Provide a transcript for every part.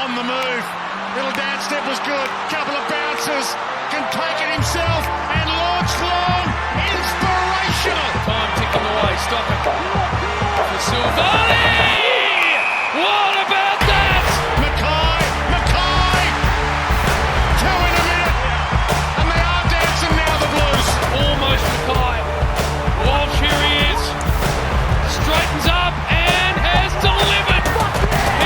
on the move. Little dance step was good. Couple of bounces. Can take it himself and launch long. Inspirational. Time ticking away. Stop it. For Silvani. What about that? Mackay. Two in a minute. And they are dancing now, the Blues. Almost Mackay. Walsh, here he is. Straightens up and has delivered.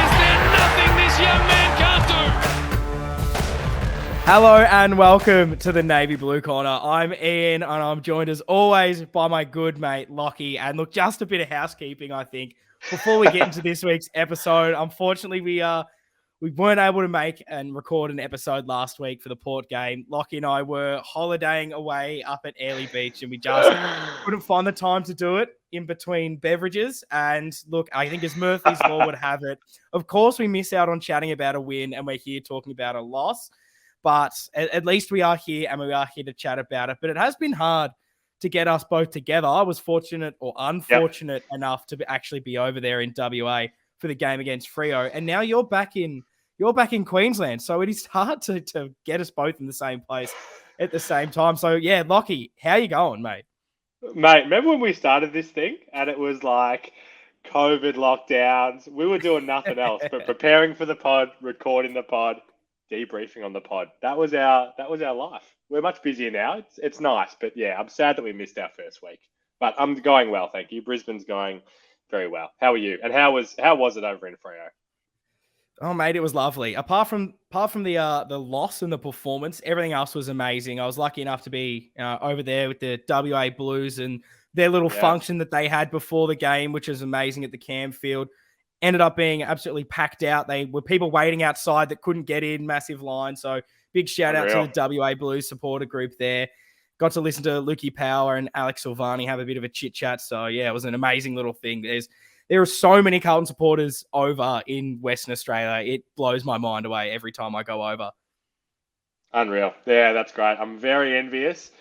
Is there nothing this young man can't do? Hello and welcome to the Navy Blue Corner. I'm Ian and I'm joined as always by my good mate Lockie. And look, just a bit of housekeeping, I think, before we get into this week's episode. Unfortunately, we weren't able to make and record an episode last week for the Port game. Lockie and I were holidaying away up at Airlie Beach and we just couldn't find the time to do it in between beverages. And look, I think as Murphy's Law would have it, of course we miss out on chatting about a win and we're here talking about a loss. But at least we are here and we are here to chat about it. But it has been hard to get us both together. I was fortunate or unfortunate enough to actually be over there in WA for the game against Freo. And now you're back in Queensland. So it is hard to get us both in the same place at the same time. So yeah, Lockie, how you going, mate? Mate, remember when we started this thing and it was like COVID lockdowns? We were doing nothing else but preparing for the pod, recording the pod, debriefing on the pod. That was our life. We're much busier now. It's nice, but yeah, I'm sad that we missed our first week. But I'm going well, thank you. Brisbane's going very well. How are you? And how was it over in Freo? Oh, mate, it was lovely. Apart from the loss and the performance, everything else was amazing. I was lucky enough to be over there with the WA Blues and their little function that they had before the game, which was amazing at the Cam Field. Ended up being absolutely packed out. They were people waiting outside that couldn't get in, massive line. So big shout out to the WA Blues supporter group there. Got to listen to Lukey Power and Alex Silvani have a bit of a chit chat. So yeah, it was an amazing little thing. There are so many Carlton supporters over in Western Australia. It blows my mind away every time I go over. Unreal. Yeah, that's great. I'm very envious.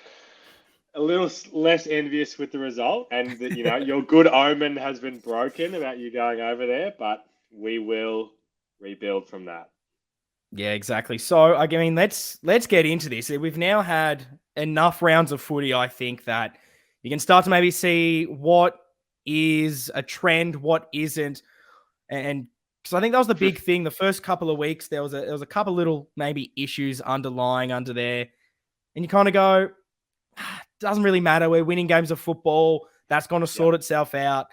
A little less envious with the result, and your good omen has been broken about you going over there, but we will rebuild from that. Yeah, exactly. So, I mean, let's get into this. We've now had enough rounds of footy, I think, that you can start to maybe see what is a trend, what isn't, and because I think that was the big thing. The first couple of weeks, there was a couple little maybe issues underlying under there, and you kind of go, doesn't really matter. We're winning games of football. That's going to sort itself out.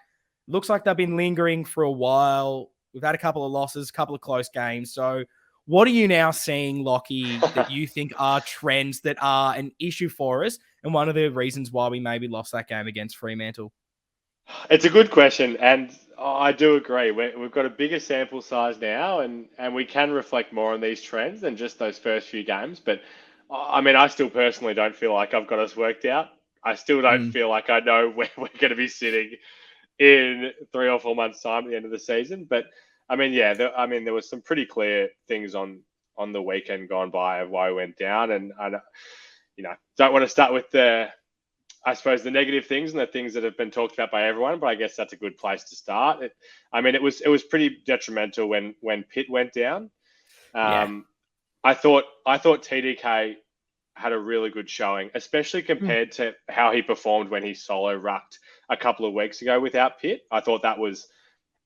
Looks like they've been lingering for a while. We've had a couple of losses, a couple of close games. So what are you now seeing, Lockie, that you think are trends that are an issue for us and one of the reasons why we maybe lost that game against Fremantle? It's a good question, and I do agree. We've got a bigger sample size now, and we can reflect more on these trends than just those first few games. But I mean, I still personally don't feel like I've got us worked out. I still don't feel like I know where we're going to be sitting in 3 or 4 months' time at the end of the season. But I mean, yeah, there was some pretty clear things on the weekend gone by of why we went down, and I don't want to start with the negative things and the things that have been talked about by everyone, but I guess that's a good place to start. It was pretty detrimental when Pitt went down. I thought TDK had a really good showing, especially compared to how he performed when he solo rucked a couple of weeks ago without Pitt. I thought that was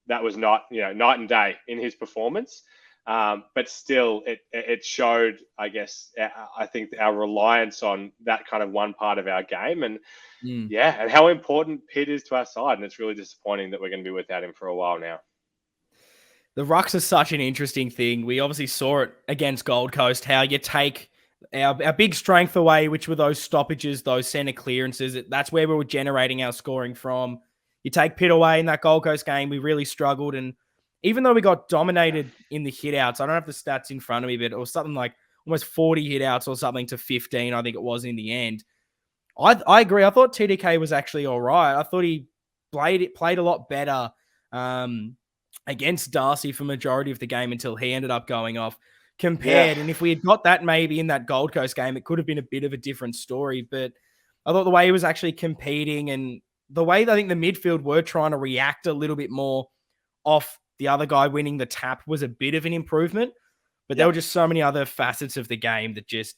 not night and day in his performance, but still it showed, I guess, I think our reliance on that kind of one part of our game, and and how important Pitt is to our side, and it's really disappointing that we're going to be without him for a while now. The rucks are such an interesting thing. We obviously saw it against Gold Coast, how you take our big strength away, which were those stoppages, those centre clearances. That's where we were generating our scoring from. You take Pitt away in that Gold Coast game, we really struggled. And even though we got dominated in the hit-outs, I don't have the stats in front of me, but it was something like almost 40 hit-outs or something to 15, I think it was in the end. I agree. I thought TDK was actually all right. I thought he played a lot better against Darcy for majority of the game until he ended up going off compared. And if we had got that maybe in that Gold Coast game, it could have been a bit of a different story. But I thought the way he was actually competing and the way I think the midfield were trying to react a little bit more off the other guy winning the tap was a bit of an improvement. But there were just so many other facets of the game that just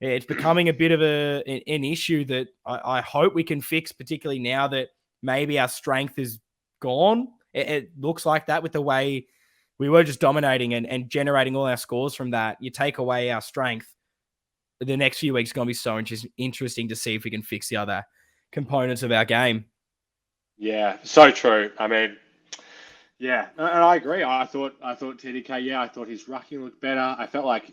it's becoming a bit of an issue that I hope we can fix, particularly now that maybe our strength is gone. It looks like that with the way we were just dominating and generating all our scores from that. You take away our strength, the next few weeks are going to be so interesting to see if we can fix the other components of our game. Yeah, so true. I mean, yeah, and I agree. I thought TDK. Yeah, I thought his rucking looked better. I felt like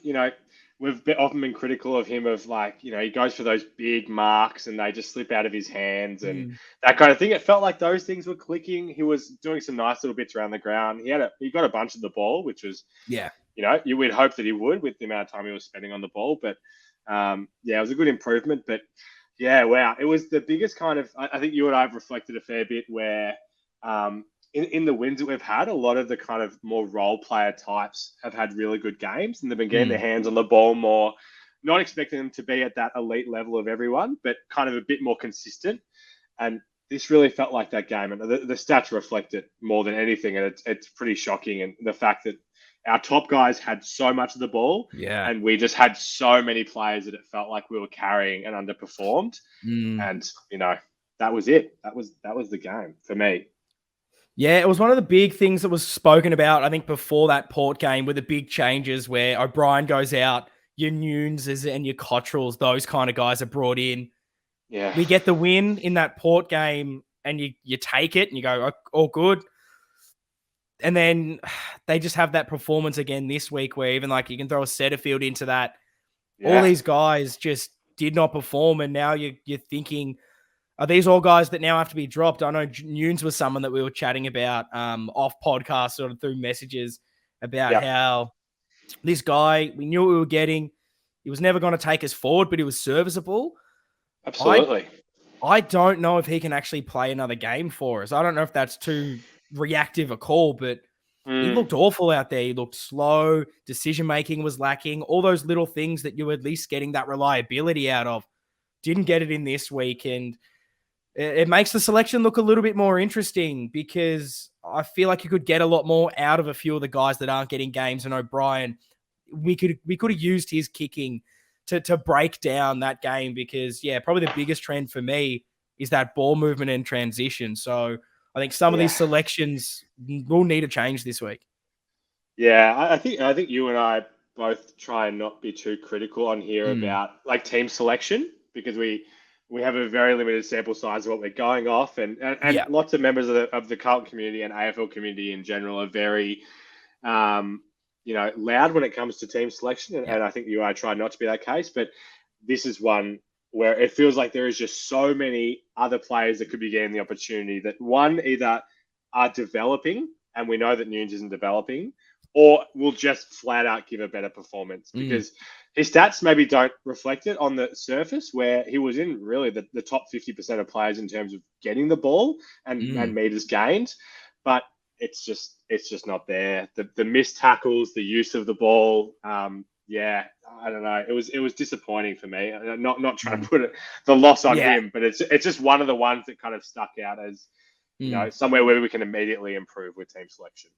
we've often been critical of him of like he goes for those big marks and they just slip out of his hands and that kind of thing. It felt like those things were clicking. He was doing some nice little bits around the ground. He got a bunch of the ball, which was you would hope that he would with the amount of time he was spending on the ball. But it was a good improvement. But yeah, wow, it was the biggest kind of. I think you and I have reflected a fair bit where. In the wins that we've had, a lot of the kind of more role player types have had really good games and they've been getting their hands on the ball more, not expecting them to be at that elite level of everyone, but kind of a bit more consistent. And this really felt like that game. And the stats reflect it more than anything. And it's pretty shocking. And the fact that our top guys had so much of the ball and we just had so many players that it felt like we were carrying and underperformed. And, that was it. That was the game for me. Yeah, it was one of the big things that was spoken about, I think, before that Port game with the big changes where O'Brien goes out, your Nuneses and your Cottrells, those kind of guys are brought in. Yeah. We get the win in that Port game and you take it and you go, all good. And then they just have that performance again this week where even like you can throw a Setterfield into that. Yeah. All these guys just did not perform. And now you're thinking, are these all guys that now have to be dropped? I know Nunes was someone that we were chatting about off podcast sort of through messages about how this guy, we knew what we were getting. He was never going to take us forward, but he was serviceable. Absolutely. I don't know if he can actually play another game for us. I don't know if that's too reactive a call, but he looked awful out there. He looked slow. Decision-making was lacking. All those little things that you were at least getting that reliability out of. Didn't get it in this week, and it makes the selection look a little bit more interesting because I feel like you could get a lot more out of a few of the guys that aren't getting games. And O'Brien, we could have used his kicking to break down that game because, probably the biggest trend for me is that ball movement and transition. So I think some of these selections will need to change this week. Yeah, I think you and I both try and not be too critical on here about like team selection because we have a very limited sample size of what we're going off, and lots of members of the Carlton community and AFL community in general are very, loud when it comes to team selection, and I think you and I try not to be that case. But this is one where it feels like there is just so many other players that could be getting the opportunity that one either are developing, and we know that Nunes isn't developing, or will just flat out give a better performance because his stats maybe don't reflect it on the surface where he was in really the top 50% of players in terms of getting the ball and meters gained, but it's just not there. The missed tackles, the use of the ball, I don't know. It was disappointing for me. Not trying to put the loss on him, but it's just one of the ones that kind of stuck out as somewhere where we can immediately improve with team selection.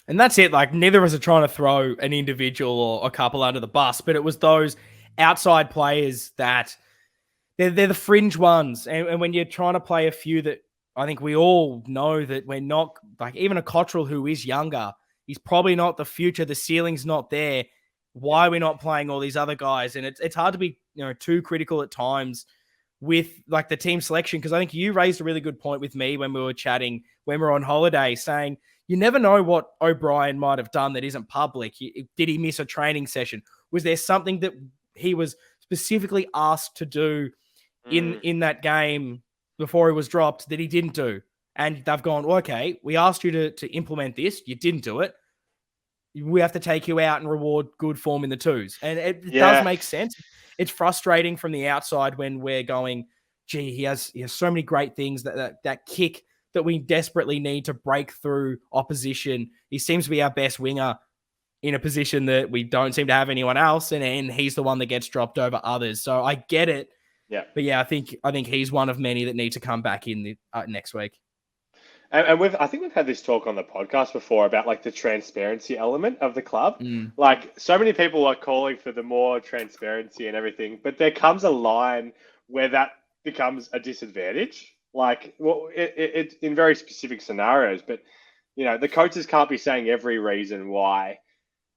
And that's it. Like, neither of us are trying to throw an individual or a couple under the bus, but it was those outside players that they're the fringe ones. And when you're trying to play a few that I think we all know that we're not, like even a Cottrell who is younger, he's probably not the future. The ceiling's not there. Why are we not playing all these other guys? And it's hard to be too critical at times with like the team selection, because I think you raised a really good point with me when we were chatting, when we were on holiday, saying, you never know what O'Brien might have done that isn't public. Did he miss a training session? Was there something that he was specifically asked to do in that game before he was dropped that he didn't do? And they've gone, well, okay, we asked you to implement this. You didn't do it. We have to take you out and reward good form in the twos. And it does make sense. It's frustrating from the outside when we're going, gee, he has so many great things, that kick that we desperately need to break through opposition. He seems to be our best winger in a position that we don't seem to have anyone else, and he's the one that gets dropped over others. So I get it. Yeah. But I think he's one of many that need to come back in the next week. And I think we've had this talk on the podcast before about like the transparency element of the club. Mm. Like so many people are calling for the more transparency and everything, but there comes a line where that becomes a disadvantage. Like, well, it in very specific scenarios, but the coaches can't be saying every reason why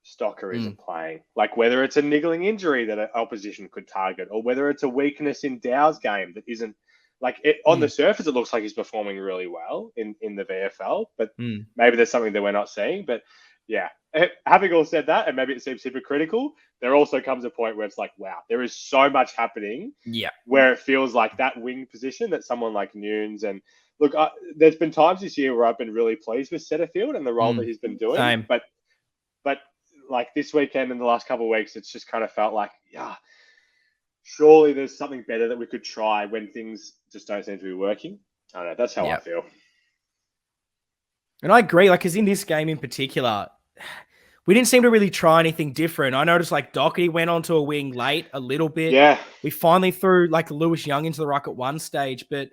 Stocker isn't playing. Like whether it's a niggling injury that an opposition could target, or whether it's a weakness in Dow's game that isn't. Like on the surface, it looks like he's performing really well in the VFL, but maybe there's something that we're not seeing. But yeah, having all said that, and maybe it seems hypocritical, there also comes a point where it's like, wow, there is so much happening. Yeah. Where it feels like that wing position that someone like Nunes and look, there's been times this year where I've been really pleased with Setterfield and the role that he's been doing. Same. But like this weekend and the last couple of weeks, it's just kind of felt like, yeah. Surely there's something better that we could try when things just don't seem to be working. I don't know. That's how I feel. And I agree. Like, because in this game in particular, we didn't seem to really try anything different. I noticed like Doherty went onto a wing late a little bit. Yeah. We finally threw like Lewis Young into the ruck at one stage, but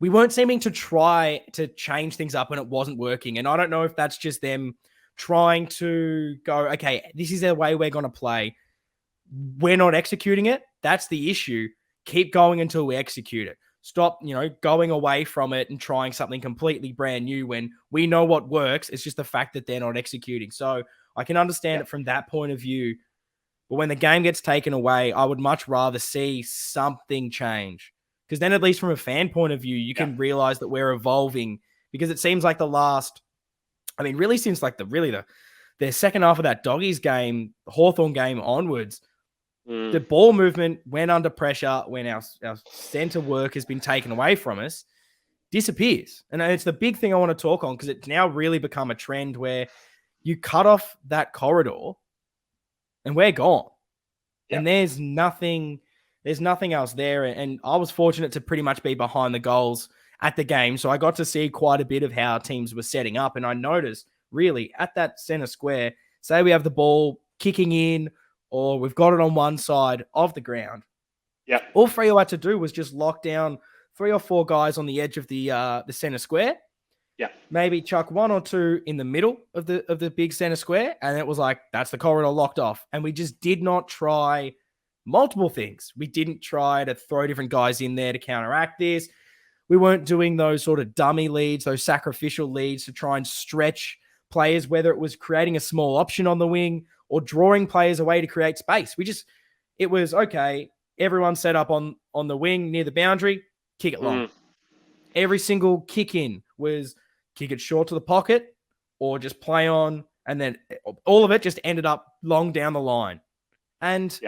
we weren't seeming to try to change things up and it wasn't working. And I don't know if that's just them trying to go, okay, this is the way we're going to play. We're not executing it. That's the issue. Keep going until we execute it. Stop, going away from it and trying something completely brand new when we know what works. It's just the fact that they're not executing. So I can understand it from that point of view. But when the game gets taken away, I would much rather see something change. Because then at least from a fan point of view, you can realize that we're evolving. Because it seems like really since like the second half of that Doggies game, Hawthorn game onwards, the ball movement when under pressure, when our centre work has been taken away from us, disappears. And it's the big thing I want to talk on because it's now really become a trend where you cut off that corridor and we're gone. Yep. And there's nothing else there. And I was fortunate to pretty much be behind the goals at the game. So I got to see quite a bit of how teams were setting up. And I noticed really at that center square, say we have the ball kicking in, or we've got it on one side of the ground. Yeah. All Freo had to do was just lock down 3 or 4 guys on the edge of the center square. Yeah. Maybe chuck 1 or 2 in the middle of the big center square, and it was like that's the corridor locked off. And we just did not try multiple things. We didn't try to throw different guys in there to counteract this. We weren't doing those sort of dummy leads, those sacrificial leads to try and stretch players, whether it was creating a small option on the wing or drawing players away to create space. It was, okay, everyone set up on the wing near the boundary, kick it long. Every single kick in was kick it short to the pocket or just play on, and then all of it just ended up long down the line. And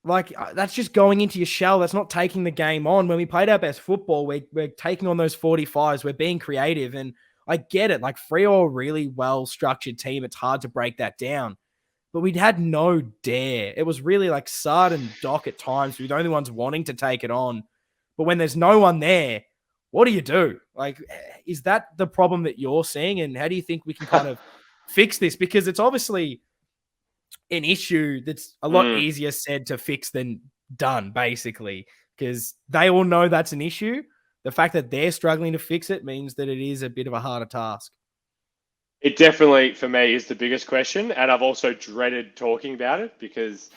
that's just going into your shell. That's not taking the game on. When we played our best football, we're taking on those 45s. We're being creative, and I get it. Like Freo, a really well-structured team. It's hard to break that down. But we had no dare. It was really like Sard and Doc at times. We were the only ones wanting to take it on. But when there's no one there, what do you do? Like, is that the problem that you're seeing? And how do you think we can kind of fix this? Because it's obviously an issue that's a lot easier said to fix than done, basically. Because they all know that's an issue. The fact that they're struggling to fix it means that it is a bit of a harder task. It definitely, for me, is the biggest question. And I've also dreaded talking about it because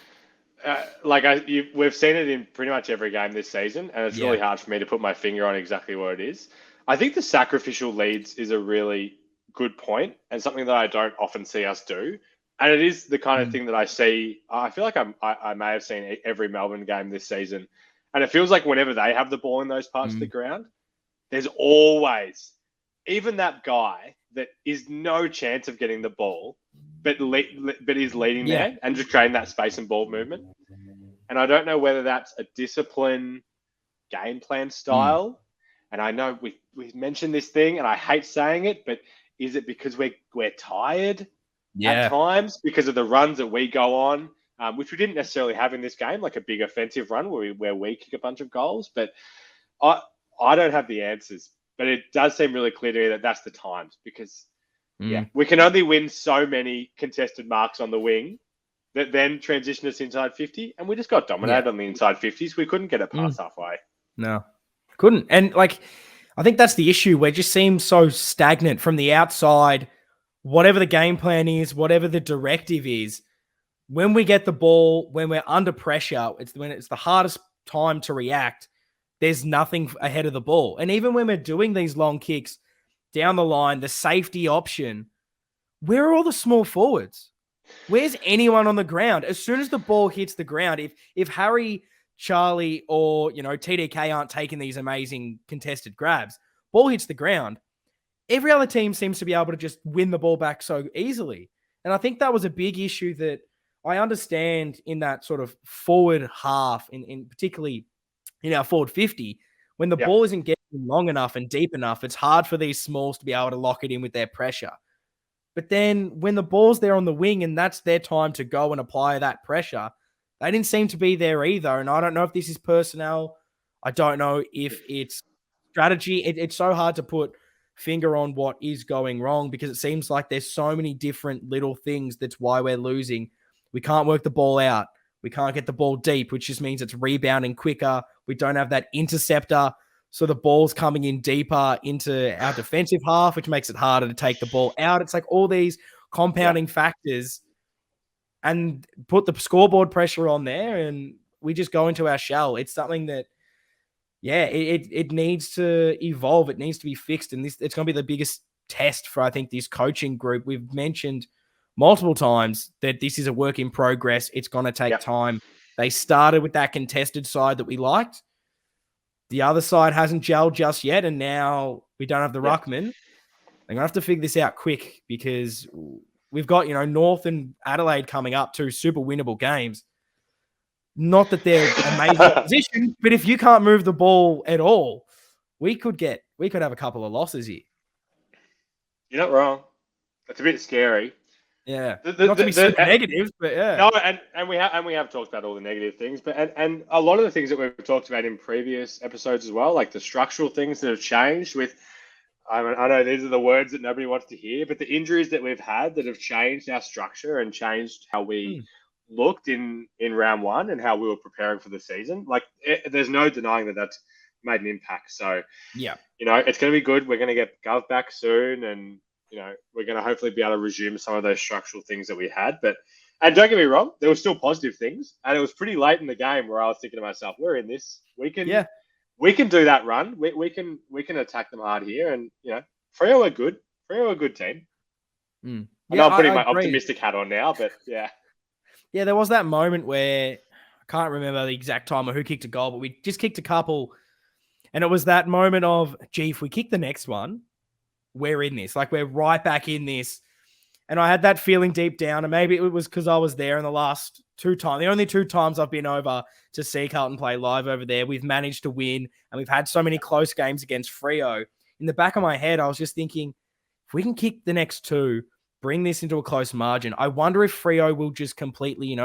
we've seen it in pretty much every game this season. And it's really hard for me to put my finger on exactly what it is. I think the sacrificial leads is a really good point and something that I don't often see us do. And it is the kind of thing that I see. I feel like I may have seen every Melbourne game this season. And it feels like whenever they have the ball in those parts of the ground, there's always, even that guy that is no chance of getting the ball, but is leading there and just creating that space and ball movement. And I don't know whether that's a discipline game plan style. And I know we mentioned this thing, and I hate saying it, but is it because we're tired at times because of the runs that we go on? Which we didn't necessarily have in this game, like a big offensive run where we kick a bunch of goals. But I don't have the answers. But it does seem really clear to me that that's the times because, we can only win so many contested marks on the wing that then transition us inside 50. And we just got dominated on the inside 50s. We couldn't get it past halfway. No, couldn't. And I think that's the issue. We just seem so stagnant from the outside. Whatever the game plan is, whatever the directive is, when we get the ball, when we're under pressure, it's when it's the hardest time to react. There's nothing ahead of the ball. And even when we're doing these long kicks down the line, the safety option, where are all the small forwards? Where's anyone on the ground? As soon as the ball hits the ground, if Harry, Charlie, or TDK aren't taking these amazing contested grabs, ball hits the ground, every other team seems to be able to just win the ball back so easily. And I think that was a big issue that I understand in that sort of forward half, in particularly in our forward 50, when the ball isn't getting long enough and deep enough, it's hard for these smalls to be able to lock it in with their pressure. But then when the ball's there on the wing and that's their time to go and apply that pressure, they didn't seem to be there either. And I don't know if this is personnel. I don't know if it's strategy. It's so hard to put finger on what is going wrong because it seems like there's so many different little things. That's why we're losing. We can't work the ball out. We can't get the ball deep, which just means it's rebounding quicker. We don't have that interceptor. So the ball's coming in deeper into our defensive half, which makes it harder to take the ball out. It's like all these compounding factors and put the scoreboard pressure on there and we just go into our shell. It's something that, it needs to evolve. It needs to be fixed. And it's going to be the biggest test for, I think, this coaching group. We've mentioned multiple times that this is a work in progress. It's going to take time. They started with that contested side that we liked. The other side hasn't gelled just yet, and now we don't have the ruckman. They're going to have to figure this out quick because we've got, North and Adelaide coming up, 2 super winnable games. Not that they're amazing opposition, but if you can't move the ball at all, we could have a couple of losses here. You're not wrong. It's a bit scary. Yeah, not to be super negative, but yeah. No, and we have talked about all the negative things, but and a lot of the things that we've talked about in previous episodes as well, like the structural things that have changed with. I know these are the words that nobody wants to hear, but the injuries that we've had that have changed our structure and changed how we looked in round one and how we were preparing for the season. Like, there's no denying that that's made an impact. So it's going to be good. We're going to get Gov back soon, and we're going to hopefully be able to resume some of those structural things that we had. And don't get me wrong, there were still positive things. And it was pretty late in the game where I was thinking to myself, we're in this. We can do that run. We can attack them hard here. And, Freo are good. Freo are a good team. I know I'm putting my optimistic hat on now, but yeah. Yeah, there was that moment where I can't remember the exact time or who kicked a goal, but we just kicked a couple. And it was that moment of, gee, if we kick the next one, we're in this. Like, we're right back in this. And I had that feeling deep down. And maybe it was because I was there in the last 2 times. The only 2 times I've been over to see Carlton play live over there, we've managed to win. And we've had so many close games against Freo. In the back of my head, I was just thinking, if we can kick the next 2, bring this into a close margin, I wonder if Freo will just completely,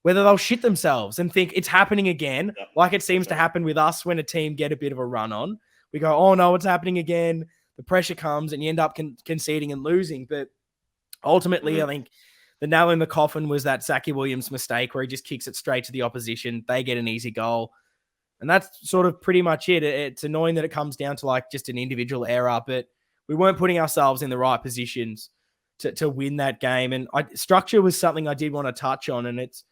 whether they'll shit themselves and think it's happening again, like it seems to happen with us when a team get a bit of a run on. We go, oh no, it's happening again. The pressure comes and you end up conceding and losing. But ultimately, I think the nail in the coffin was that Zachy Williams mistake where he just kicks it straight to the opposition. They get an easy goal. And that's sort of pretty much it. It's annoying that it comes down to like just an individual error, but we weren't putting ourselves in the right positions to win that game. And structure was something I did want to touch on, and it's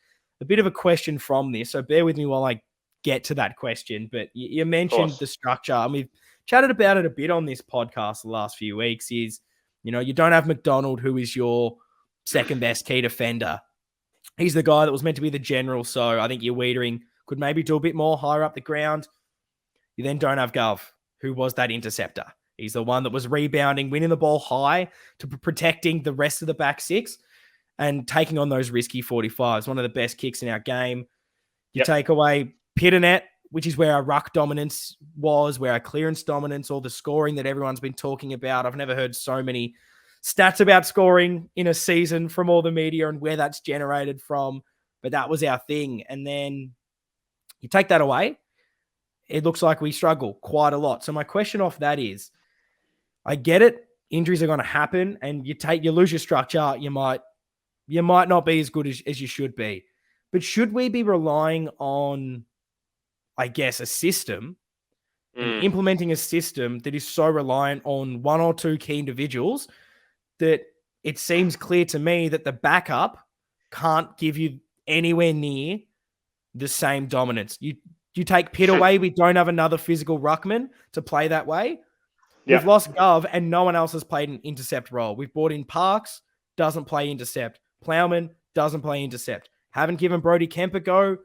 a bit of a question from this. So bear with me while I get to that question. But you mentioned the structure, and we've chatted about it a bit on this podcast the last few weeks, is, you don't have McDonald, who is your second best key defender. He's the guy that was meant to be the general. So I think your Wiedering could maybe do a bit more higher up the ground. You then don't have Gov, who was that interceptor. He's the one that was rebounding, winning the ball high to protecting the rest of the back 6 and taking on those risky 45s. One of the best kicks in our game. You take away Pitternet, which is where our ruck dominance was, where our clearance dominance, all the scoring that everyone's been talking about. I've never heard so many stats about scoring in a season from all the media and where that's generated from. But that was our thing. And then you take that away, it looks like we struggle quite a lot. So my question off that is, I get it. Injuries are going to happen, and you lose your structure. You might not be as good as you should be. But should we be relying on, I guess, a system and implementing a system that is so reliant on one or two key individuals that it seems clear to me that the backup can't give you anywhere near the same dominance. You take Pitt away, we don't have another physical ruckman to play that way. Yeah. We've lost Gov, and no one else has played an intercept role. We've brought in Parks, doesn't play intercept. Plowman doesn't play intercept. Haven't given Brody Kemp a go.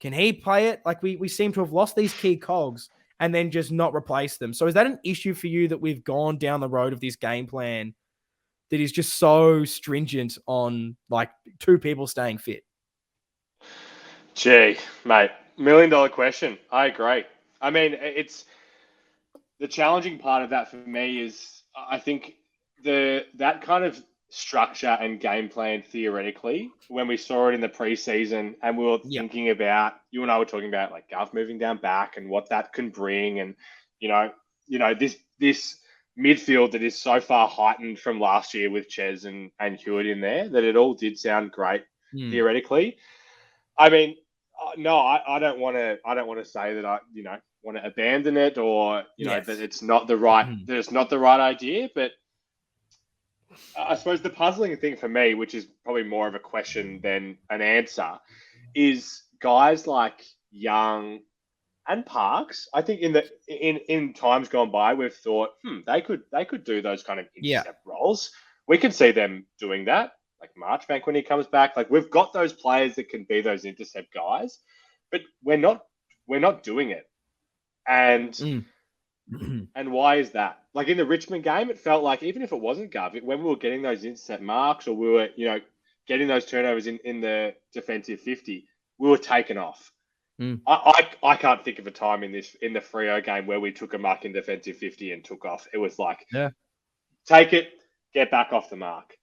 Can he play it? Like we seem to have lost these key cogs and then just not replace them. So is that an issue for you that we've gone down the road of this game plan that is just so stringent on like two people staying fit? Gee, mate, $1 million question. I agree. I mean, it's the challenging part of that for me is I think that kind of structure and game plan theoretically, when we saw it in the preseason and we were thinking about, you and I were talking about like Gov moving down back and what that can bring, and this midfield that is so far heightened from last year with Ches and Hewitt in there, that it all did sound great theoretically. I mean, no, I don't want to say that I want to abandon it, or that it's not the right that it's not the right idea. But I suppose the puzzling thing for me, which is probably more of a question than an answer, is guys like Young and Parks. I think in times gone by, we've thought they could do those kind of intercept roles. We can see them doing that. Like Marchbank when he comes back, like we've got those players that can be those intercept guys, but we're not doing it. And and why is that? Like in the Richmond game, it felt like even if it wasn't Gov, when we were getting those intercept marks or we were getting those turnovers in the defensive 50, we were taken off. I can't think of a time in the Freo game where we took a mark in defensive 50 and took off. It was like take it, get back off the mark.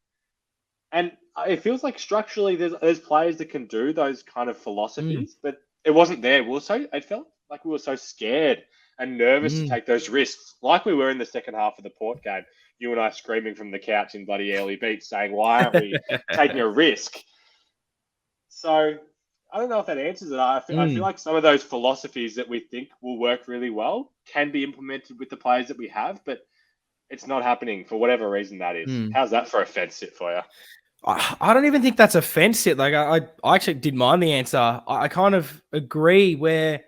And it feels like structurally there's players that can do those kind of philosophies, but it wasn't there. It felt like we were so scared and nervous to take those risks, like we were in the second half of the Port game. You and I screaming from the couch in bloody early beats saying, why aren't we taking a risk? So I don't know if that answers it. I feel like some of those philosophies that we think will work really well can be implemented with the players that we have, but it's not happening for whatever reason that is. How's that for a fence sit for you? I don't even think that's a fence sit. Like I actually didn't mind the answer. I kind of agree whether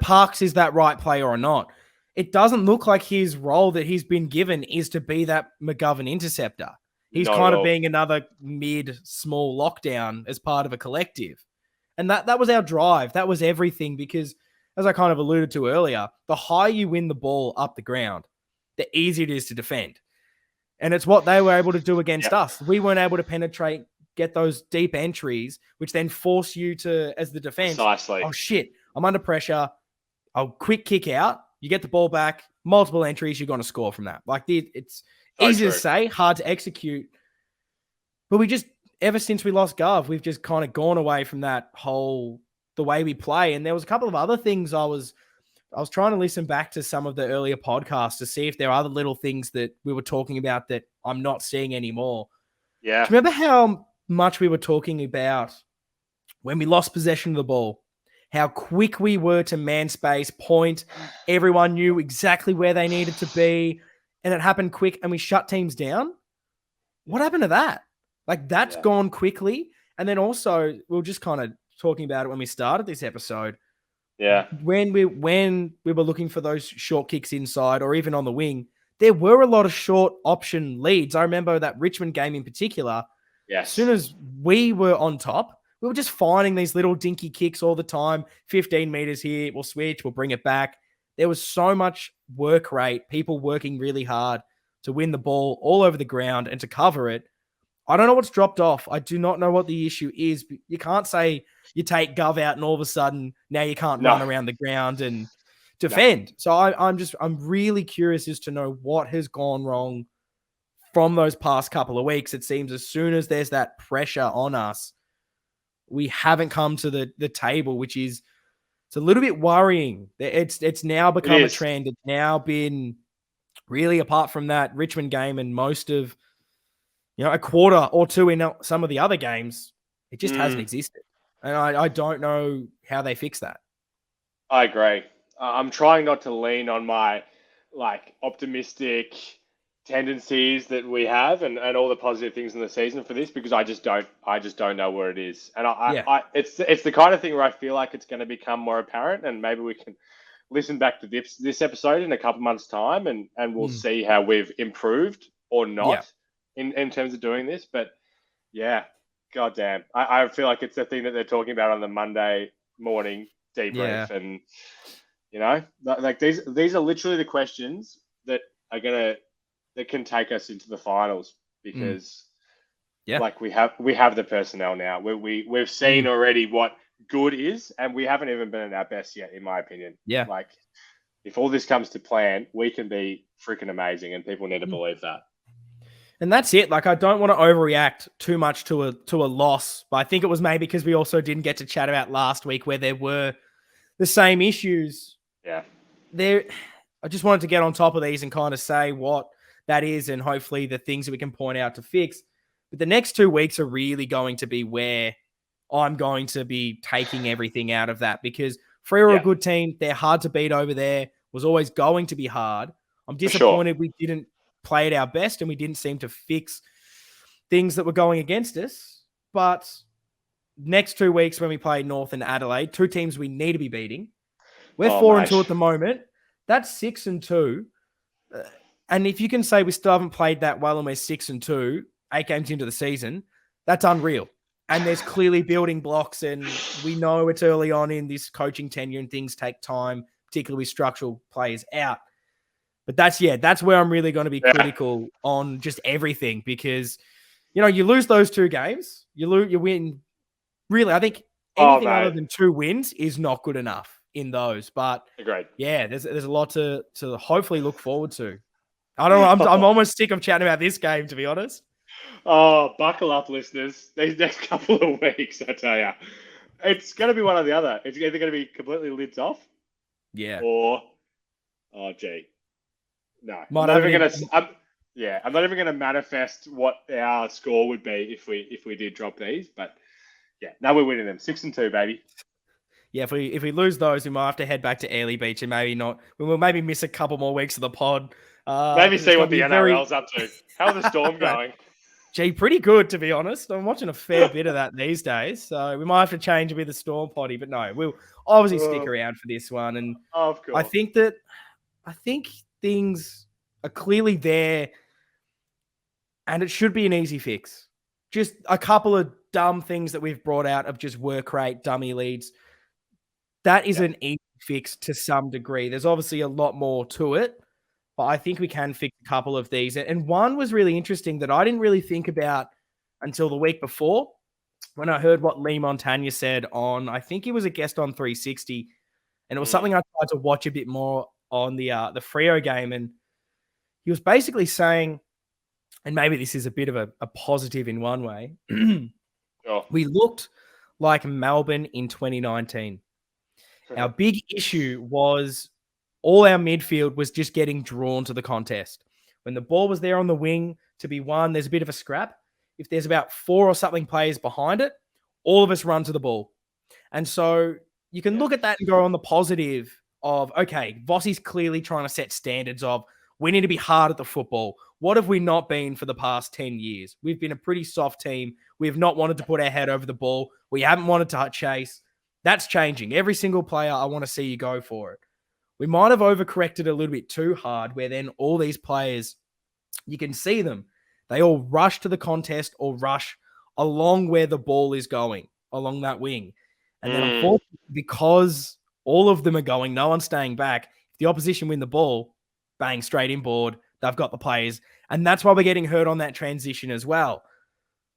Parks is that right player or not, it doesn't look like his role that he's been given is to be that McGovern interceptor. He's kind of being another mid-small lockdown as part of a collective. And that was our drive. That was everything, because as I kind of alluded to earlier, the higher you win the ball up the ground, the easier it is to defend. And it's what they were able to do against us. We weren't able to penetrate, get those deep entries, which then force you to, as the defense, oh shit, I'm under pressure. I'll quick kick out. You get the ball back, multiple entries, you're going to score from that. Like it's easy to say, hard to execute. But ever since we lost Gov, we've just kind of gone away from that the way we play. And there was a couple of other things I was trying to listen back to some of the earlier podcasts to see if there are other little things that we were talking about that I'm not seeing anymore. Yeah. Do you remember how much we were talking about when we lost possession of the ball, how quick we were to man space, point, everyone knew exactly where they needed to be, and it happened quick and we shut teams down? What happened to that? Like that's gone quickly. And then also we were just kind of talking about it when we started this episode. Yeah. When we were looking for those short kicks inside or even on the wing, there were a lot of short option leads. I remember that Richmond game in particular. Yes. As soon as we were on top, we were just finding these little dinky kicks all the time. 15 meters here, we'll switch, we'll bring it back. There was so much work rate, people working really hard to win the ball all over the ground and to cover it. I don't know what's dropped off. I do not know what the issue is. You can't say you take Gov out and all of a sudden now you can't run around the ground and defend. So I'm really curious as to know what has gone wrong from those past couple of weeks. It seems as soon as there's that pressure on us, we haven't come to the table, which is, it's a little bit worrying. It's now become a trend. It's now been really, apart from that Richmond game and most of, a quarter or two in some of the other games, it just hasn't existed. And I don't know how they fix that. I agree. I'm trying not to lean on my optimistic tendencies that we have and all the positive things in the season for this because I just don't know where it is. And Yeah. it's the kind of thing where I feel like it's going to become more apparent and maybe we can listen back to this episode in a couple months time and we'll Mm. see how we've improved or Yeah. not in terms of doing this. But yeah, goddamn. I feel like it's the thing that they're talking about on the Monday morning Yeah. debrief, and like these are literally the questions that are gonna that can take us into the finals Mm. because Yeah. like we have the personnel now. We've seen Mm. already what good is, and we haven't even been at our best yet, in my opinion. Yeah. Like if all this comes to plan, we can be freaking amazing, and people need to Mm. believe that. And that's it. Like, I don't want to overreact too much to a loss, but I think it was maybe because we also didn't get to chat about last week where there were the same issues Yeah, there. I just wanted to get on top of these and kind of say what that is and hopefully the things that we can point out to fix. But the next 2 weeks are really going to be where I'm going to be taking everything out of that because Free are a yeah, good team. They're hard to beat over there. Was always going to be hard. I'm for sure. disappointed we didn't play at our best and we didn't seem to fix things that were going against us. But next 2 weeks when we play North and Adelaide, two teams we need to be beating. We're Oh 4-2 at mate, the moment. That's 6-2. Uh, and if you can say we still haven't played that well and we're 6-2, 8 games into the season, that's unreal. And there's clearly building blocks, and we know it's early on in this coaching tenure and things take time, particularly with structural players out. But that's where I'm really going to be yeah. critical on just everything because you lose those 2 games, you win. Really, I think Oh anything other mate, than 2 wins is not good enough in those. But agreed. yeah, there's a lot to hopefully look forward to. I don't know. I'm almost sick of chatting about this game, to be honest. Oh, buckle up, listeners. These next couple of weeks, I tell you, it's going to be one or the other. It's either going to be completely lids off, Yeah, or oh, gee, no. I'm might not have even it. going to. I'm not even going to manifest what our score would be if we did drop these. But yeah, no, we're winning them 6-2, baby. Yeah, if we lose those, we might have to head back to Airlie Beach and maybe not. We will maybe miss a couple more weeks of the pod Maybe because it's see going what to the be a very NRL's up to. How's the Storm going? gee, pretty good to be honest. I'm watching a fair bit of that these days, so we might have to change a bit of the Storm potty. But no, we'll obviously stick Oh, around for this one, and of I course. think things are clearly there, and it should be an easy fix. Just a couple of dumb things that we've brought out of just work rate, dummy leads. That is Yeah. an easy fix to some degree. There's obviously a lot more to it, but I think we can fix a couple of these. And one was really interesting that I didn't really think about until the week before when I heard what Lee Montagna said on, I think he was a guest on 360, and it was Mm, something I tried to watch a bit more on the Freo game, and he was basically saying, and maybe this is a bit of a positive in one way, sure. we looked like Melbourne in 2019. Our big issue was all our midfield was just getting drawn to the contest. When the ball was there on the wing to be won, there's a bit of a scrap. If there's about 4 or something players behind it, all of us run to the ball. And so you can Yeah. look at that and go on the positive of, okay, Vossi's clearly trying to set standards of we need to be hard at the football. What have we not been for the past 10 years? We've been a pretty soft team. We have not wanted to put our head over the ball. We haven't wanted to chase. That's changing. Every single player, I want to see you go for it. We might have overcorrected a little bit too hard, where then all these players, you can see them. They all rush to the contest or rush along where the ball is going, along that wing. And then Mm, unfortunately, because all of them are going, no one's staying back. If the opposition win the ball, bang, straight inboard. They've got the players. And that's why we're getting hurt on that transition as well.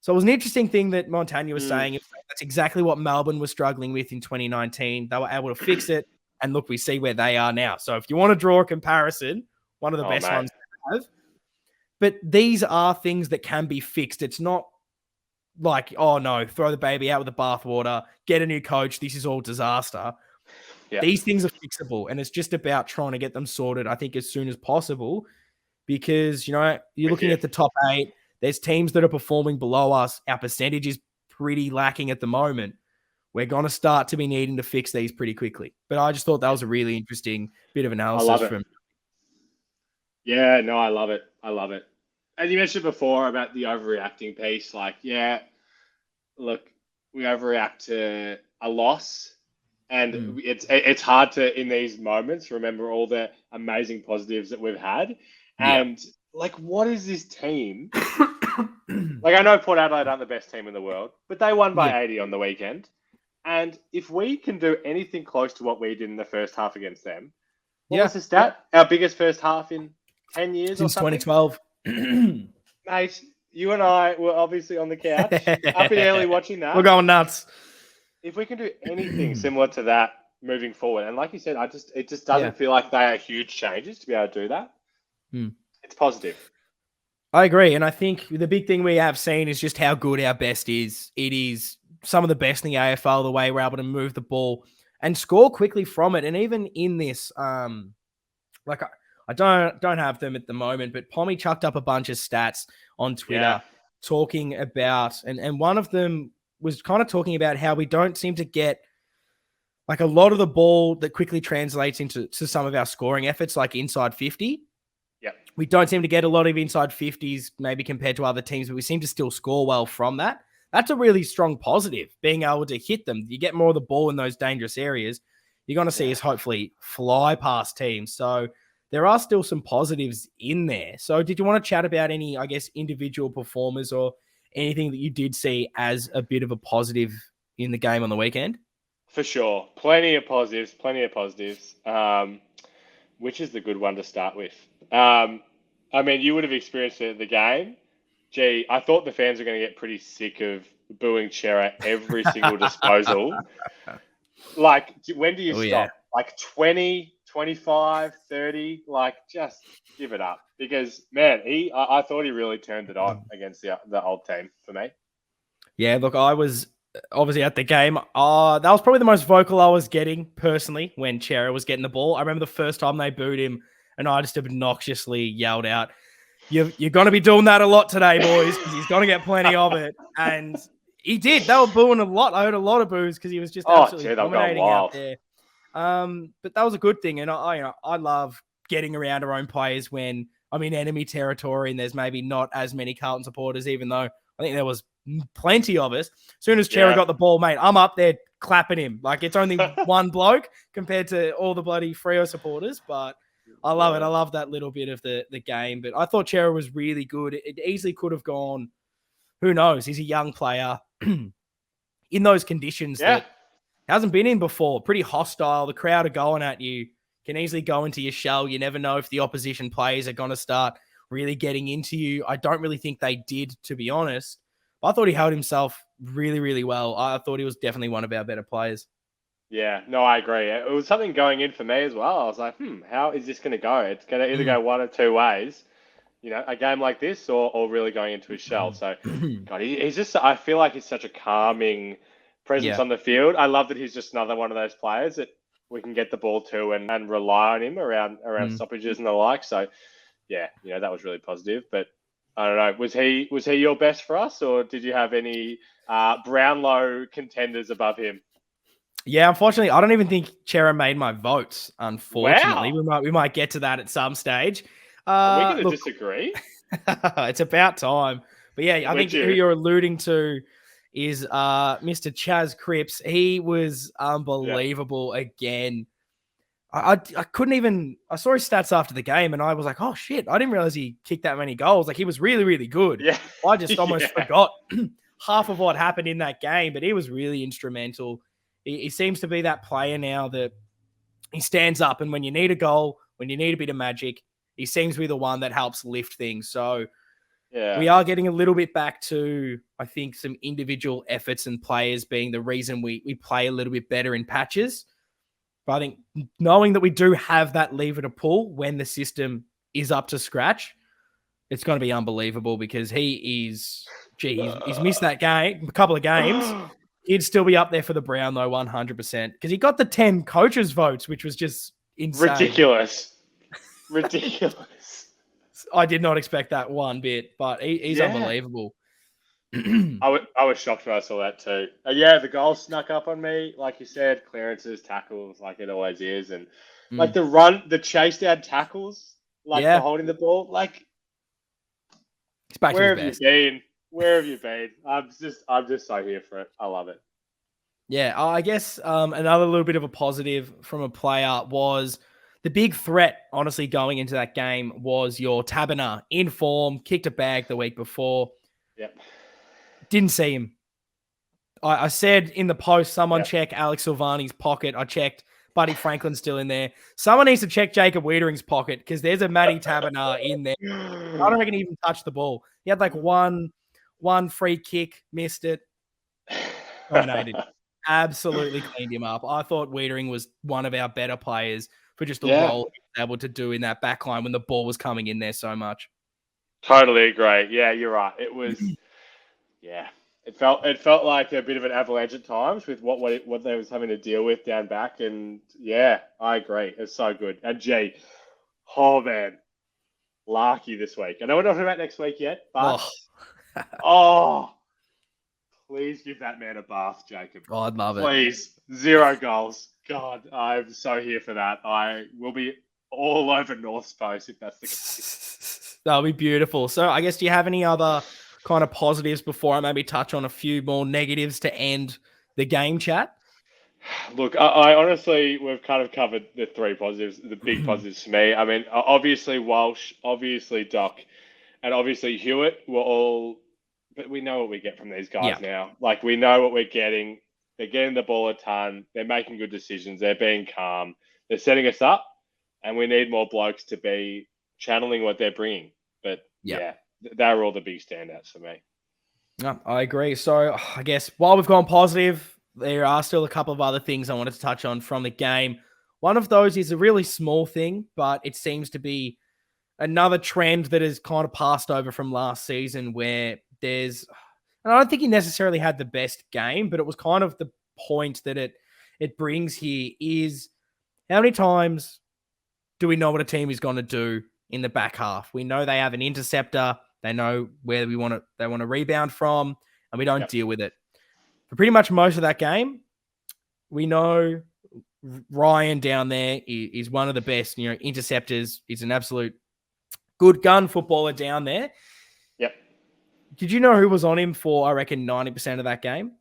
So it was an interesting thing that Montagna was mm. saying. That's exactly what Melbourne was struggling with in 2019. They were able to fix it. And look, we see where they are now. So if you want to draw a comparison, one of the Oh, best mate. ones to have. But these are things that can be fixed. It's not like, oh no, throw the baby out with the bathwater, get a new coach. This is all disaster. Yeah. These things are fixable. And it's just about trying to get them sorted, I think, as soon as possible. Because, you're With looking you. at the top 8. There's teams that are performing below us. Our percentage is pretty lacking at the moment. we're going to start to be needing to fix these pretty quickly. But I just thought that was a really interesting bit of I analysis love it. from. Yeah, no, I love it. I love it. And you mentioned before about the overreacting piece. Like, yeah, look, we overreact to a loss, and it's hard to in these moments remember all the amazing positives that we've had. Yeah. And like, what is this team? Like, I know Port Adelaide aren't the best team in the world, but they won by 80 on the weekend. And if we can do anything close to what we did in the first half against them, what was the stat? Our biggest first half in 10 years Since or something? 2012. Mate, you and I were obviously on the couch, up and early watching that. We're going nuts. If we can do anything similar to that moving forward, and like you said, it just doesn't feel like they are huge changes to be able to do that. It's positive. I agree. And I think the big thing we have seen is just how good our best is. It is some of the best in the AFL, the way we're able to move the ball and score quickly from it. And even in this, like I don't have them at the moment, but Pommy chucked up a bunch of stats on Twitter talking about, and one of them was kind of talking about how we don't seem to get like a lot of the ball that quickly translates into some of our scoring efforts, like inside 50. Yeah. We don't seem to get a lot of inside 50s, maybe compared to other teams, but we seem to still score well from that. That's a really strong positive, being able to hit them. You get more of the ball in those dangerous areas. You're going to see us hopefully fly past teams. So there are still some positives in there. So did you want to chat about any, I guess, individual performers or anything that you did see as a bit of a positive in the game on the weekend? For sure. Plenty of positives. Which is the good one to start with? I mean, you would have experienced it at the game. Gee, I thought the fans were going to get pretty sick of booing Chera every single disposal. Like, when do you stop? Yeah. Like 20, 25, 30? Like, just give it up. Because, man, I thought he really turned it on against the old team for me. Yeah, look, I was obviously at the game. That was probably the most vocal I was getting personally when Chera was getting the ball. I remember the first time they booed him, and I just obnoxiously yelled out, You're going to be doing that a lot today, boys, because he's going to get plenty of it. And he did. They were booing a lot. I heard a lot of boos because he was just absolutely dominating out there. But that was a good thing. And I love getting around our own players when I'm in enemy territory and there's maybe not as many Carlton supporters, even though I think there was plenty of us. As soon as Chera got the ball, mate, I'm up there clapping him. Like, it's only one bloke compared to all the bloody Freo supporters, but I love it. I love that little bit of the game. But I thought Chera was really good. It easily could have gone, who knows? He's a young player in those conditions that hasn't been in before. Pretty hostile. The crowd are going at you. Can easily go into your shell. You never know if the opposition players are going to start really getting into you. I don't really think they did, to be honest. I thought he held himself really, really well. I thought he was definitely one of our better players. Yeah, no, I agree. It was something going in for me as well. I was like, how is this going to go? It's going to either go one or two ways, a game like this or really going into his shell. So, God, he's just, I feel like he's such a calming presence on the field. I love that he's just another one of those players that we can get the ball to and rely on him around stoppages and the like. So, that was really positive. But I don't know, was he your best for us, or did you have any Brownlow contenders above him? Yeah, unfortunately, I don't even think Chera made my votes. Unfortunately, Wow. we might get to that at some stage. Are we going to disagree? It's about time. But yeah, I think who you're alluding to is Mr. Chaz Cripps. He was unbelievable again. I couldn't even. I saw his stats after the game, and I was like, "Oh shit!" I didn't realize he kicked that many goals. Like, he was really, really good. Yeah, I just almost forgot half of what happened in that game, but he was really instrumental. He seems to be that player now that he stands up, and when you need a goal, when you need a bit of magic, he seems to be the one that helps lift things. So we are getting a little bit back to, I think, some individual efforts and players being the reason we play a little bit better in patches. But I think knowing that we do have that lever to pull when the system is up to scratch, it's going to be unbelievable, because he's missed that game, a couple of games. He'd still be up there for the Brownlow 100%, because he got the 10 coaches' votes, which was just insane. Ridiculous. I did not expect that one bit, but he's unbelievable. I was shocked when I saw that too. Yeah, the goal snuck up on me, like you said, clearances, tackles, like it always is, and like the chase down tackles, like for Yeah, holding the ball, like he's back to where his have you best. been? Where have you been? I'm just so here for it. I love it. Yeah, I guess another little bit of a positive from a player was the big threat, honestly, going into that game was your Taberner in form, kicked a bag the week before. Yep. Didn't see him. I said in the post, someone Yep. check Alex Silvani's pocket. I checked. Buddy Franklin's still in there. Someone needs to check Jacob Wiedering's pocket because there's a Matty Taberner in there. I don't reckon he even touched the ball. He had like one free kick, missed it, dominated. Absolutely cleaned him up. I thought Wiedering was one of our better players for just the Yeah, role he was able to do in that back line when the ball was coming in there so much. totally agree. Yeah, you're right. It was, yeah, it felt like a bit of an avalanche at times with what they was having to deal with down back, and yeah, I agree. It's so good. And G, oh man, Larky this week. I know we're not talking about next week yet, but oh, please give that man a bath, Jacob. Oh, I'd love it. Please, 0 goals. God, I'm so here for that. I will be all over North's post if that's the case. That'll be beautiful. So I guess, do you have any other kind of positives before I maybe touch on a few more negatives to end the game chat? Look, I honestly, we've kind of covered the 3 positives, the big positives for me. I mean, obviously Walsh, obviously Doc, and obviously Hewitt were all, but we know what we get from these guys now. Like, we know what we're getting. They're getting the ball a ton. They're making good decisions. They're being calm. They're setting us up, and we need more blokes to be channeling what they're bringing. But yeah, they're all the big standouts for me. No, I agree. So I guess while we've gone positive, there are still a couple of other things I wanted to touch on from the game. One of those is a really small thing, but it seems to be another trend that has kind of passed over from last season where there's, and I don't think he necessarily had the best game, but it was kind of the point that it brings here is how many times do we know what a team is going to do in the back half? We know they have an interceptor. They know where they want to rebound from, and we don't deal with it. For pretty much most of that game, we know Ryan down there is one of the best, interceptors. He's an absolute good gun footballer down there. Yep. Did you know who was on him for, I reckon, 90% of that game?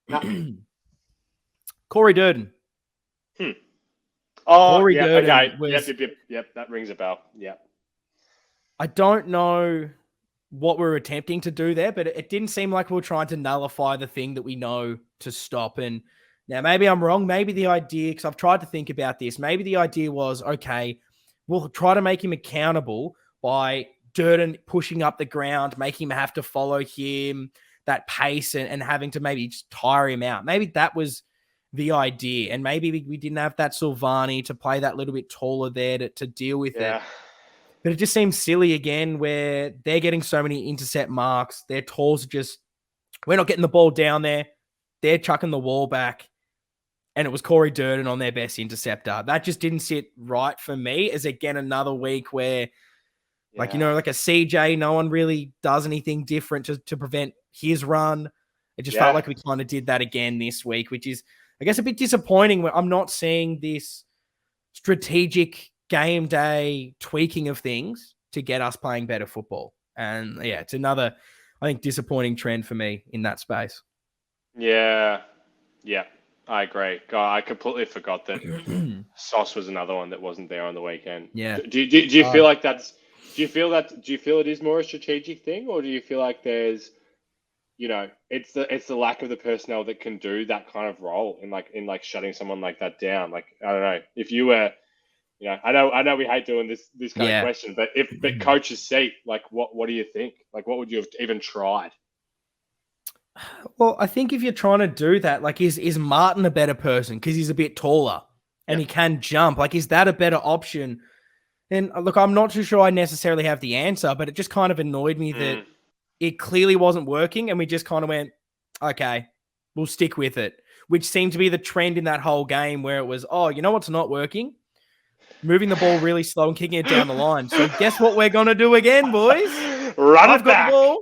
No. Corey Durden. Oh, Corey yeah, Durden okay. was, Yep, that rings a bell. Yep. I don't know what we're attempting to do there, but it didn't seem like we were trying to nullify the thing that we know to stop. And now maybe I'm wrong. Maybe the idea, because I've tried to think about this, maybe the idea was, okay, we'll try to make him accountable by Durden pushing up the ground, making him have to follow him, that pace, and having to maybe just tire him out. Maybe that was the idea. And maybe we didn't have that Silvani to play that little bit taller there to deal with it. But it just seems silly again where they're getting so many intercept marks. Their tools are just, we're not getting the ball down there. They're chucking the wall back. And it was Corey Durden on their best interceptor. That just didn't sit right for me as, again, another week where, like a CJ, no one really does anything different to prevent his run. It just felt like we kind of did that again this week, which is, I guess, a bit disappointing where I'm not seeing this strategic game day tweaking of things to get us playing better football. And yeah, it's another, I think, disappointing trend for me in that space. Yeah, I agree. God, I completely forgot that Sauce was another one that wasn't there on the weekend. Yeah. Do you feel like that's? Do you feel it is more a strategic thing, or do you feel like there's, it's the lack of the personnel that can do that kind of role in shutting someone like that down? Like, I don't know, if you were, I know we hate doing this kind of question, but coach's seat, like, what do you think? Like, what would you have even tried? Well, I think if you're trying to do that, like, is Martin a better person because he's a bit taller and he can jump? Like, is that a better option? And look, I'm not too sure I necessarily have the answer, but it just kind of annoyed me that it clearly wasn't working, and we just kind of went, okay, we'll stick with it, which seemed to be the trend in that whole game where it was, oh, you know what's not working? Moving the ball really slow and kicking it down the line. So guess what we're going to do again, boys? Run it back. The ball.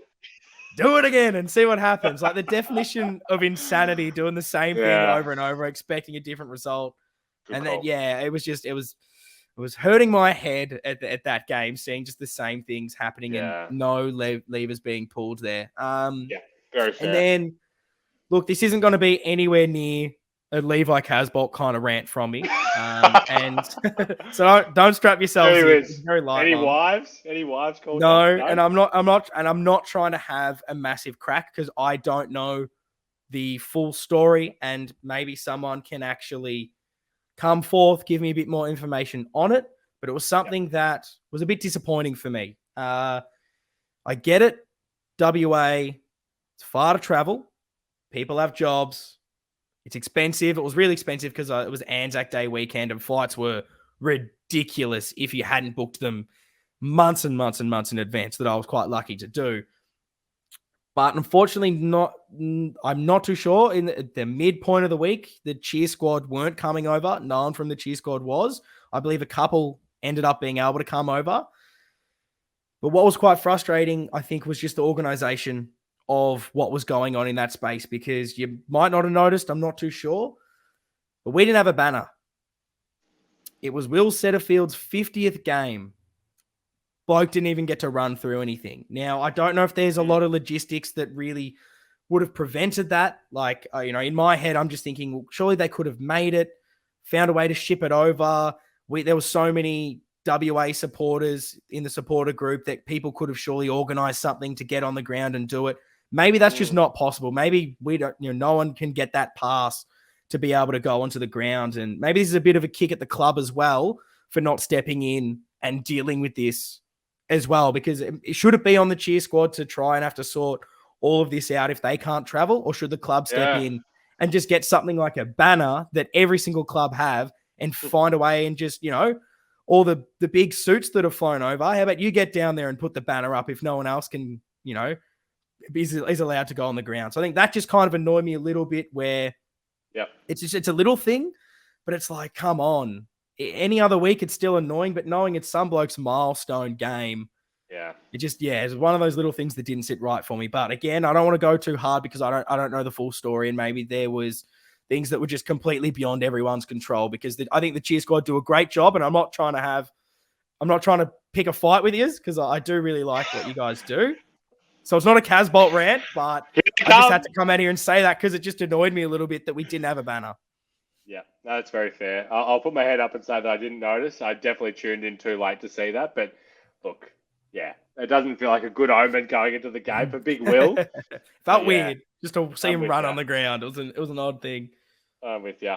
do it again and see what happens. Like the definition of insanity, doing the same thing Yeah. over and over, expecting a different result. Good And call. then, yeah, it was hurting my head at that game, seeing just the same things happening and Yeah. no levers being pulled there. Yeah. Very fair. And then, look, this isn't going to be anywhere near a Levi Casbolt kind of rant from me. And so don't strap yourselves in. It's a very light Any one. wives? Any wives called? No, No, and I'm not trying to have a massive crack because I don't know the full story, and maybe someone can actually come forth, give me a bit more information on it. But it was something that was a bit disappointing for me. I get it. WA, it's far to travel. People have jobs. It's expensive. It was really expensive because it was Anzac Day weekend and flights were ridiculous if you hadn't booked them months and months and months in advance, that I was quite lucky to do. But unfortunately, I'm not too sure. In the midpoint of the week, the cheer squad weren't coming over. No one from the cheer squad was. I believe a couple ended up being able to come over. But what was quite frustrating, I think, was just the organisation of what was going on in that space, because you might not have noticed, I'm not too sure, but we didn't have a banner. It was Will Setterfield's 50th game. Bloke didn't even get to run through anything. Now, I don't know if there's a lot of logistics that really would have prevented that. Like, in my head, I'm just thinking, well, surely they could have made it, found a way to ship it over. There were so many WA supporters in the supporter group that people could have surely organised something to get on the ground and do it. Maybe that's just not possible. Maybe we don't, no one can get that pass to be able to go onto the ground. And maybe this is a bit of a kick at the club as well for not stepping in and dealing with this as well, because should it be on the cheer squad to try and have to sort all of this out if they can't travel, or should the club step in and just get something like a banner that every single club have and find a way and just, all the big suits that have flown over, how about you get down there and put the banner up if no one else can, is allowed to go on the ground. So I think that just kind of annoyed me a little bit, where it's a little thing, but it's like, come on. Any other week, it's still annoying, but knowing it's some bloke's milestone game, it's one of those little things that didn't sit right for me. But again, I don't want to go too hard because I don't know the full story, and maybe there was things that were just completely beyond everyone's control, because I think the cheer squad do a great job, and I'm not trying to pick a fight with you, because I do really like what you guys do. So it's not a Casbolt rant, but I just had to come out here and say that because it just annoyed me a little bit that we didn't have a banner. Yeah, no, that's very fair. I'll put my head up and say that I didn't notice. I definitely tuned in too late to see that. But look, it doesn't feel like a good omen going into the game for Big Will. Felt weird just to see him run on the ground. It was an odd thing. I'm with you.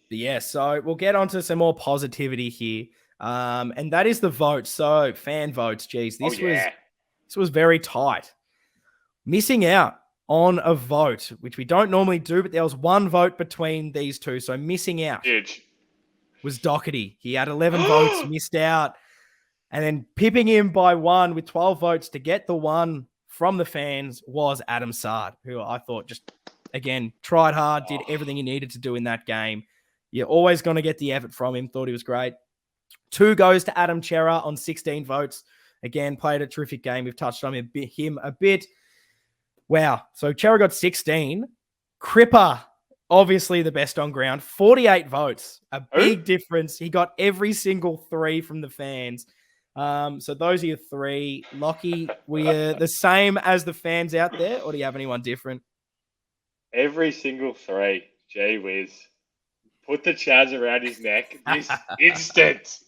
Yeah, so we'll get on to some more positivity here. And that is the vote. So fan votes, geez, this was very tight. Missing out on a vote, which we don't normally do, but there was one vote between these two. So missing out was Doherty. He had 11 votes, missed out. And then pipping him by one with 12 votes to get the one from the fans was Adam Sard, who I thought just, again, tried hard, did everything he needed to do in that game. You're always going to get the effort from him. Thought he was great. 2 goes to Adam Chera on 16 votes. Again, played a terrific game. We've touched on him a bit. Wow. So Chera got 16. Cripper, obviously the best on ground, 48 votes. A big difference. He got every single 3 from the fans. So those are your 3. Lockie, we're the same as the fans out there, or do you have anyone different? Every single 3. Gee whiz. Put the Chaz around his neck this instant.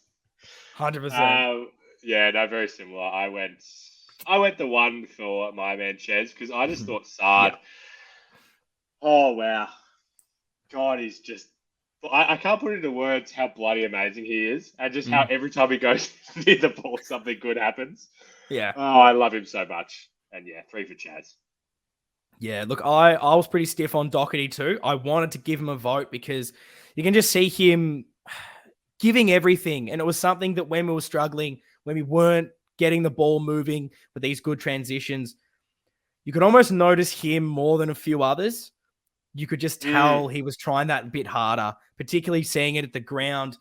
100%. No, very similar. I went the 1 for my man Chez, because I just thought Sard. Oh wow, God, he's just. I can't put into words how bloody amazing he is, and just how every time he goes near the ball, something good happens. Yeah. Oh, I love him so much. And 3 for Chaz. Yeah, look, I was pretty stiff on Doherty too. I wanted to give him a vote because you can just see him giving everything. And it was something that when we were struggling, when we weren't getting the ball moving with these good transitions, you could almost notice him more than a few others. You could just tell he was trying that a bit harder, particularly seeing it at the ground.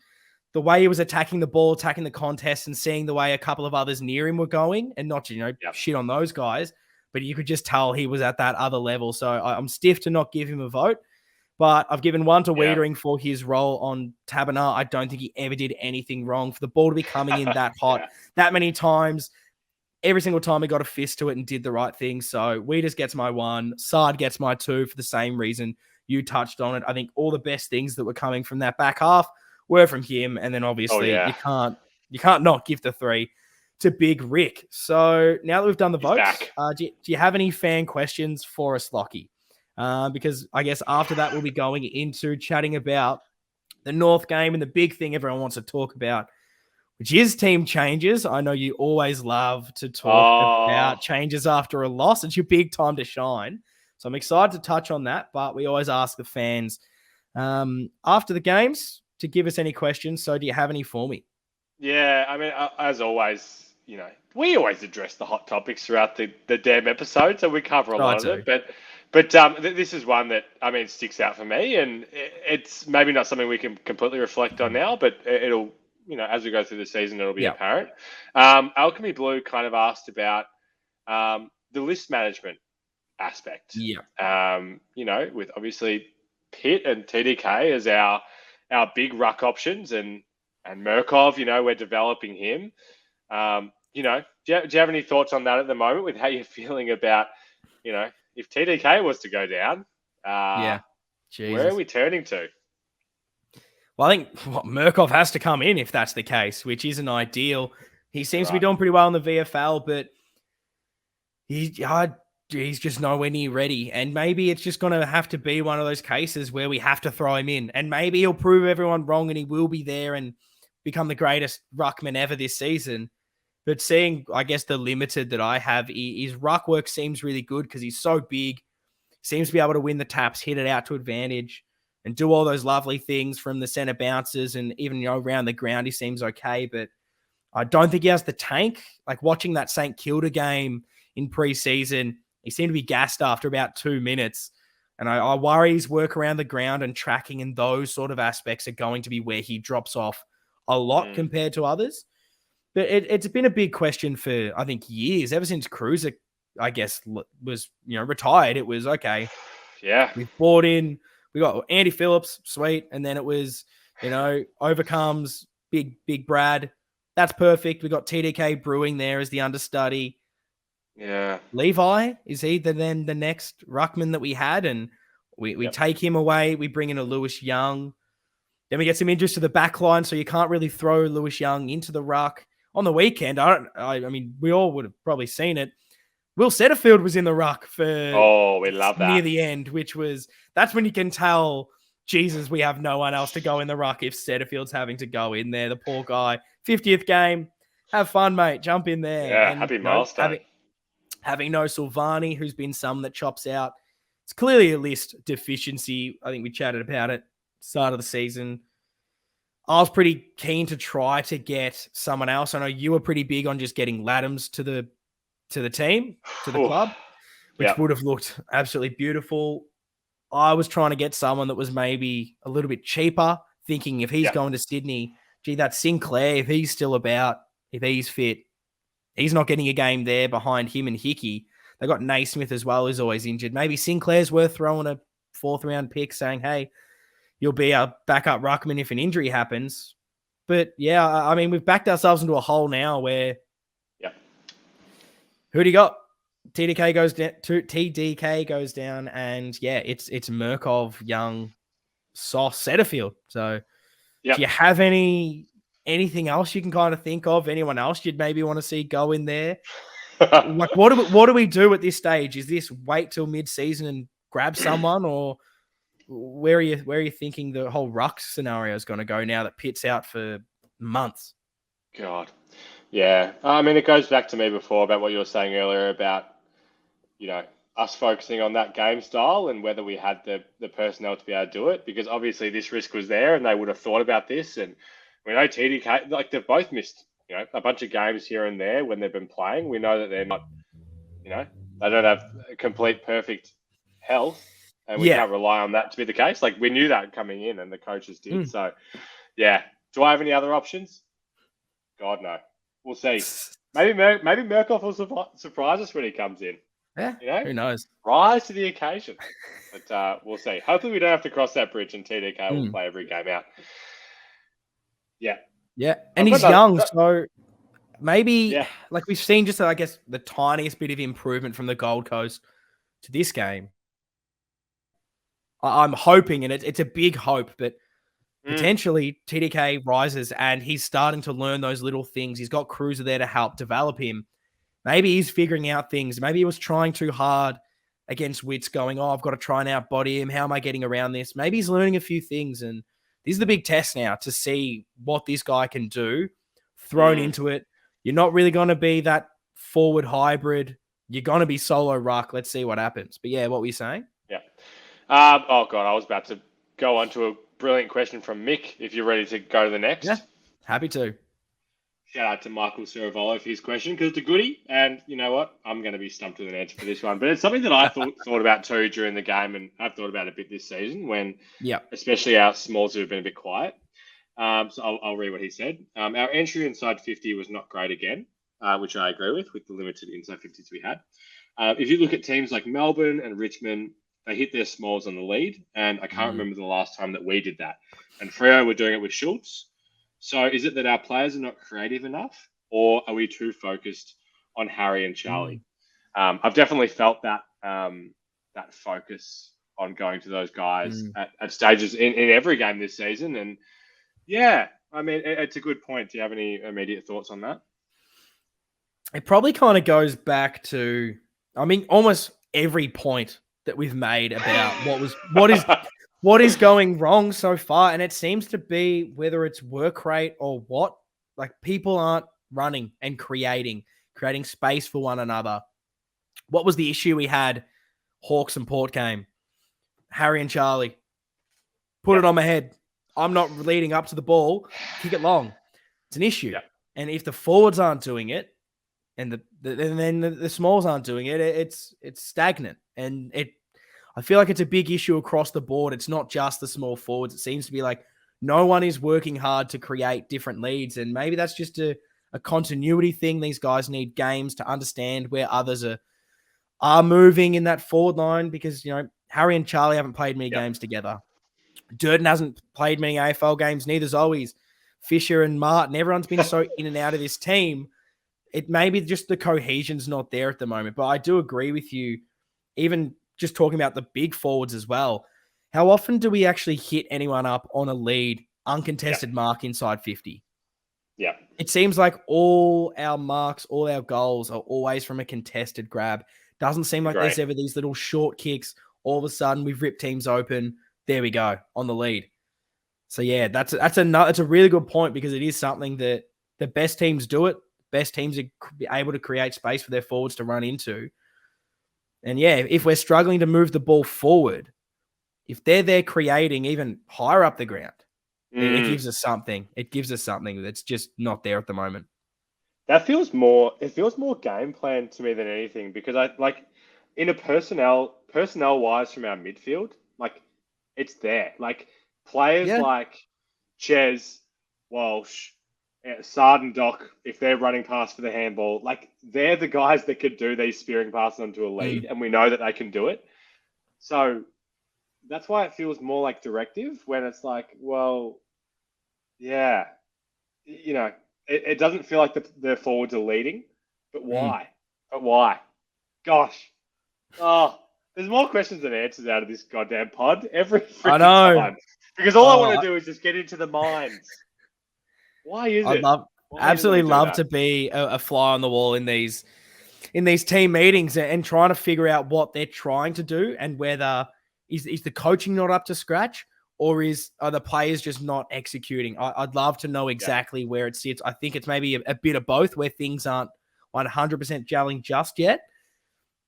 The way he was attacking the ball, attacking the contest, and seeing the way a couple of others near him were going, and not, shit on those guys, but you could just tell he was at that other level. So I'm stiff to not give him a vote. But I've given one to Wiedering for his role on Taberner. I don't think he ever did anything wrong. For the ball to be coming in that hot that many times, every single time he got a fist to it and did the right thing. So Wieders gets my 1. Sard gets my 2 for the same reason you touched on it. I think all the best things that were coming from that back half were from him. And then obviously you can't not give the 3 to Big Rick. So now that we've done the votes, do you have any fan questions for us, Lockie? Because I guess after that, we'll be going into chatting about the North game and the big thing everyone wants to talk about, which is team changes. I know you always love to talk about changes after a loss. It's your big time to shine. So I'm excited to touch on that, but we always ask the fans after the games to give us any questions. So do you have any for me? Yeah, I mean, as always, we always address the hot topics throughout the damn episode, so we cover a lot of it. But this is one that, sticks out for me, and it's maybe not something we can completely reflect on now, but it'll, as we go through the season, it'll be apparent. Alchemy Blue kind of asked about the list management aspect. Yeah. With obviously Pitt and TDK as our big ruck options, and Murkov, we're developing him. Do you have any thoughts on that at the moment with how you're feeling about, if TDK was to go down, where are we turning to? Well, I think Murkov has to come in if that's the case, which isn't ideal. He seems to be doing pretty well in the VFL, but he's just nowhere near ready. And maybe it's just going to have to be one of those cases where we have to throw him in. And maybe he'll prove everyone wrong and he will be there and become the greatest ruckman ever this season. But seeing, I guess, the limited that I have, his ruck work seems really good because he's so big. Seems to be able to win the taps, hit it out to advantage, and do all those lovely things from the center bounces, and even around the ground he seems okay. But I don't think he has the tank. Like watching that St Kilda game in preseason, he seemed to be gassed after about 2 minutes. And I worry his work around the ground and tracking and those sort of aspects are going to be where he drops off a lot compared to others. But it's been a big question for, I think, years. Ever since Cruiser, I guess, was retired, it was, okay, we've bought in, we got Andy Phillips, sweet. And then it was, overcomes big Brad. That's perfect. We got TDK Brewing there as the understudy. Yeah. Levi, is he then the next ruckman that we had? And we take him away. We bring in a Lewis Young. Then we get some interest to the back line, so you can't really throw Lewis Young into the ruck. On the weekend, I mean, we all would have probably seen it. Will Setterfield was in the ruck for we love that. Near the end, that's when you can tell, Jesus, we have no one else to go in the ruck if Setterfield's having to go in there. The poor guy. 50th game. Have fun, mate. Jump in there. Yeah, and, happy milestone. Having no Silvani, who's been some that chops out. It's clearly a list deficiency. I think we chatted about it start of the season. I was pretty keen to try to get someone else. I know you were pretty big on just getting Laddams to the team, to the club, which would have looked absolutely beautiful. I was trying to get someone that was maybe a little bit cheaper, thinking if he's going to Sydney, gee, that Sinclair, if he's still about, if he's fit, he's not getting a game there behind him and Hickey. They got Naismith as well, who's always injured. Maybe Sinclair's worth throwing a 4th round pick saying, hey, you'll be a backup ruckman if an injury happens. But yeah, I mean, we've backed ourselves into a hole now where who do you got? TDK goes down, and it's Murkov, Young, Sauce, Setterfield. So do you have anything else you can kind of think of? Anyone else you'd maybe want to see go in there? Like what do we do at this stage? Is this wait till mid-season and grab someone, or where are you thinking the whole ruck scenario is going to go now that Pitt's out for months? God. Yeah. I mean, it goes back to me before about what you were saying earlier about, us focusing on that game style and whether we had the personnel to be able to do it, because obviously this risk was there and they would have thought about this. And we know TDK, like they've both missed, a bunch of games here and there when they've been playing. We know that they're not, they don't have complete perfect health. And we can't rely on that to be the case. Like we knew that coming in, and the coaches did. So, do I have any other options? God no. We'll see. Maybe Murkoff will surprise us when he comes in. Yeah, who knows? rise to the occasion. But we'll see. Hopefully we don't have to cross that bridge and TDK will play every game out. Yeah. Yeah, and he's young, so maybe Yeah. like we've seen just, I guess, the tiniest bit of improvement from the Gold Coast to this game. I'm hoping, and it's a big hope, but potentially TDK rises and he's starting to learn those little things. He's got Cruiser there to help develop him. Maybe he's figuring out things. Maybe he was trying too hard against Wits going, oh, I've got to try and outbody him. How am I getting around this? Maybe he's learning a few things. And this is the big test now to see what this guy can do thrown into it. You're not really going to be that forward hybrid. You're going to be solo ruck. Let's see what happens. But yeah, what were you saying? Yeah. Oh, God, I was about to go on to a brilliant question from Mick, if you're ready to go to the next. Yeah, happy to. Shout out to Michael Ceravolo for his question, because it's a goodie. And you know what? I'm going to be stumped with an answer for this one. But it's something that I thought about too during the game, and I've thought about a bit this season when, especially our smalls who have been a bit quiet. So I'll read what he said. Our entry inside 50 was not great again, which I agree with the limited inside 50s we had. If you look at teams like Melbourne and Richmond, they hit their smalls on the lead, and I can't remember the last time that we did that. And Freo were doing it with Schultz. So is it that our players are not creative enough, or are we too focused on Harry and Charlie? I've definitely felt that that focus on going to those guys at stages in every game this season. And yeah, I mean, it's a good point. Do you have any immediate thoughts on that? It probably kind of goes back to, I mean, almost every point that we've made about what is going wrong so far. And it seems to be, whether it's work rate or what, like people aren't running and creating space for one another. What was the issue we had? Hawks and Port game. Harry and Charlie. Put it on my head. I'm not leading up to the ball. Kick it long. It's an issue. Yeah. And if the forwards aren't doing it, and then the smalls aren't doing it, it's stagnant. And I feel like it's a big issue across the board. It's not just the small forwards. It seems to be like no one is working hard to create different leads. And maybe that's just a continuity thing. These guys need games to understand where others are moving in that forward line, because, you know, Harry and Charlie haven't played many games together. Durden hasn't played many AFL games, neither's always. Fisher and Martin, everyone's been so in and out of this team. It may be just the cohesion's not there at the moment. But I do agree with you, even just talking about the big forwards as well. How often do we actually hit anyone up on a lead, uncontested mark inside 50? Yeah. It seems like all our marks, all our goals are always from a contested grab. Doesn't seem like there's ever these little short kicks. All of a sudden, we've ripped teams open. There we go, on the lead. So yeah, that's a really good point, because it is something that the best teams do it. Best teams are able to create space for their forwards to run into. And yeah, if we're struggling to move the ball forward, if they're there creating even higher up the ground, it gives us something. It gives us something that's just not there at the moment. That feels more game plan to me than anything, because I like, in a personnel wise from our midfield, like it's there. Like players like Ches, Walsh, Sarden, Doc, if they're running past for the handball, like they're the guys that could do these spearing passes onto a lead, and we know that they can do it. So that's why it feels more like directive, when it's like, well, yeah, you know, it doesn't feel like the forwards are leading, but why? But why? Gosh. Oh, there's more questions than answers out of this goddamn pod every freaking time. Because all I want to do is just get into the minds. Why is it? I'd absolutely love to be a fly on the wall in these team meetings and trying to figure out what they're trying to do, and whether is the coaching not up to scratch, or are the players just not executing. I'd love to know exactly where it sits. I think it's maybe a bit of both, where things aren't 100% gelling just yet.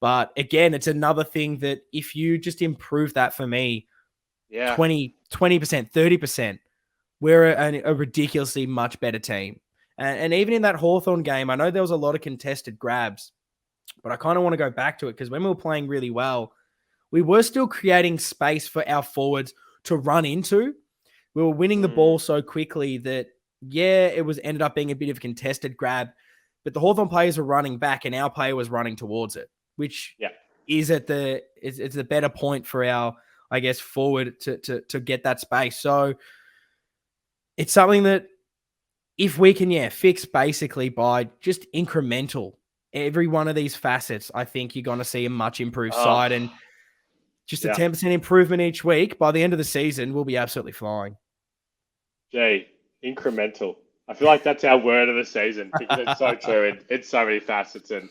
But again, it's another thing that if you just improve that for me, 20%, 30%, we're a ridiculously much better team. And even in that Hawthorn game, I know there was a lot of contested grabs, but I kind of want to go back to it, because when we were playing really well, we were still creating space for our forwards to run into. We were winning the ball so quickly that, it ended up being a bit of a contested grab, but the Hawthorn players were running back and our player was running towards it. which Yeah. is it's the better point for our, I guess, forward to get that space. So it's something that if we can, fix basically by just incremental every one of these facets, I think you're going to see a much improved side, and just a 10% improvement each week. By the end of the season, we'll be absolutely flying. Gee, incremental. I feel like that's our word of the season because it's so true. It's so many facets, and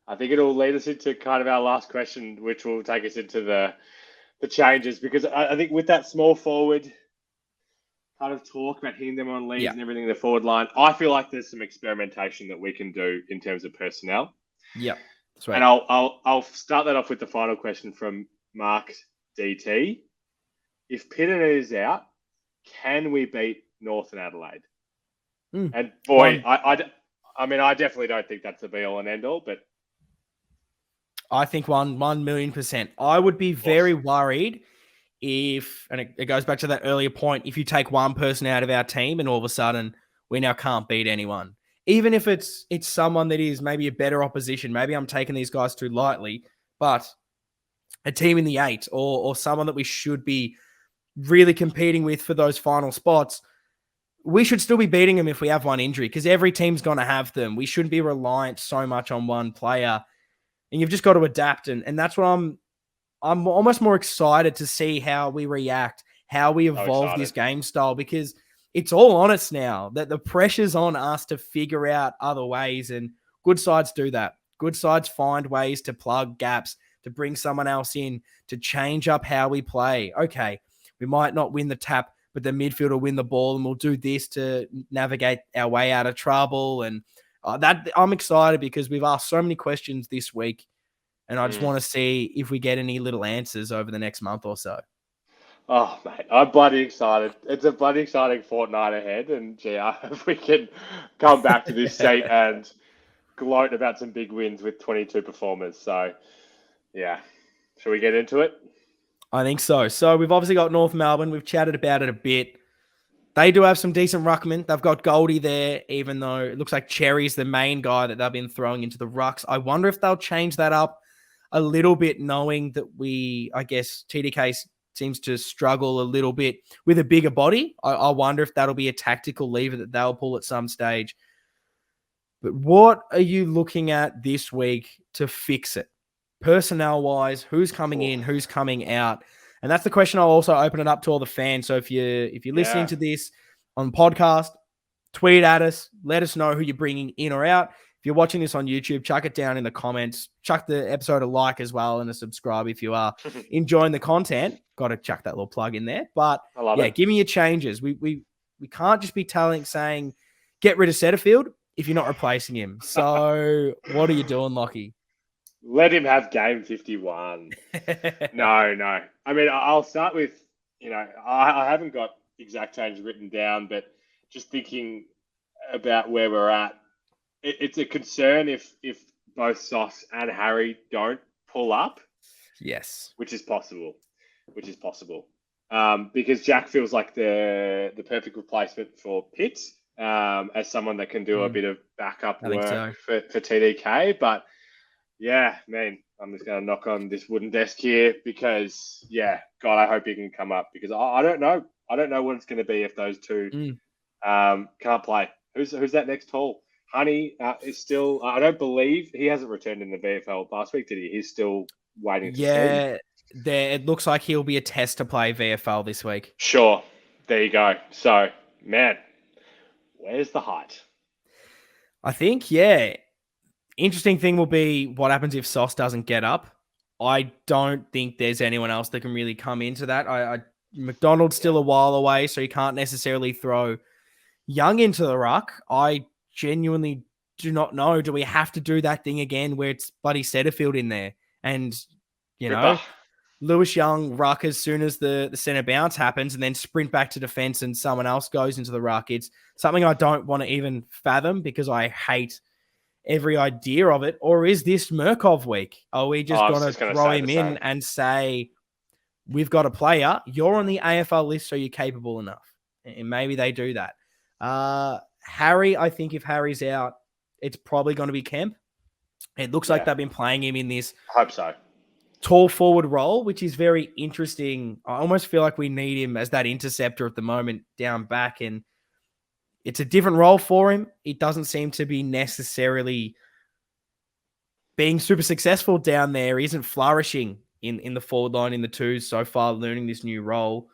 I think it'll lead us into kind of our last question, which will take us into the changes, because I think with that small forward kind of talk about hitting them on leads and everything in the forward line, I feel like there's some experimentation that we can do in terms of personnel. Yep. Sweet. And I'll start that off with the final question from Mark DT. If Pittonet is out, can we beat North and Adelaide? And boy, I mean, I definitely don't think that's the be all and end all, but I think 1,000,000%. I would be very worried if, and it goes back to that earlier point, if you take one person out of our team and all of a sudden we now can't beat anyone, even if it's someone that is maybe a better opposition. Maybe I'm taking these guys too lightly, but a team in the 8 or someone that we should be really competing with for those final spots, we should still be beating them if we have one injury, because every team's going to have them. We shouldn't be reliant so much on one player, and you've just got to adapt. And that's what I'm almost more excited to see how we react, how we evolve this game style, because it's all on us now, that the pressure's on us to figure out other ways, and good sides do that. Good sides find ways to plug gaps, to bring someone else in, to change up how we play. Okay, we might not win the tap, but the midfield will win the ball, and we'll do this to navigate our way out of trouble. And that I'm excited because we've asked so many questions this week, and I just want to see if we get any little answers over the next month or so. Oh, mate, I'm bloody excited. It's a bloody exciting fortnight ahead, and gee, I hope we can come back to this seat and gloat about some big wins with 22 performers. So, yeah. Shall we get into it? I think so. So we've obviously got North Melbourne. We've chatted about it a bit. They do have some decent ruckmen. They've got Goldie there, even though it looks like Cherry's the main guy that they've been throwing into the rucks. I wonder if they'll change that up a little bit, knowing that I guess TDK seems to struggle a little bit with a bigger body. I wonder if that'll be a tactical lever that they'll pull at some stage. But what are you looking at this week to fix it? Personnel-wise, who's coming in, who's coming out? And that's the question. I'll also open it up to all the fans. So if you're listening to this on podcast, tweet at us. Let us know who you're bringing in or out. If you're watching this on YouTube, chuck it down in the comments. Chuck the episode a like as well and a subscribe if you are enjoying the content. Got to chuck that little plug in there. But give me your changes. We can't just be saying get rid of Setterfield if you're not replacing him. So what are you doing, Lockie? Let him have game 51. No. I mean, I'll start with, I haven't got exact change written down, but just thinking about where we're at, it's a concern if both Sauce and Harry don't pull up. Yes. Which is possible. Because Jack feels like the perfect replacement for Pitts, as someone that can do a bit of backup work for TDK. But yeah, man, I'm just going to knock on this wooden desk here because, God, I hope he can come up, because I don't know. I don't know what it's going to be if those two can't play. Who's that next tall? Honey is still, I don't believe, he hasn't returned in the VFL last week, did he? He's still waiting to see. Yeah, it looks like he'll be a test to play VFL this week. Sure. There you go. So, man, where's the height? I think, interesting thing will be what happens if Sauce doesn't get up. I don't think there's anyone else that can really come into that. McDonald's still a while away, so you can't necessarily throw Young into the ruck. I genuinely do not know. Do we have to do that thing again where it's bloody Setterfield in there? And, Lewis Young ruck as soon as the centre bounce happens and then sprint back to defence and someone else goes into the ruck. It's something I don't want to even fathom because I hate every idea of it. Or is this Murkov week? Are we just going to throw him in and say, we've got a player, you're on the AFL list, so you're capable enough? And maybe they do that. Harry, I think if Harry's out, it's probably going to be Kemp. It looks like they've been playing him in this I hope so. tall forward role, which is very interesting. I almost feel like we need him as that interceptor at the moment down back, and it's a different role for him. It doesn't seem to be necessarily being super successful down there. He isn't flourishing in the forward line in the twos so far, learning this new role.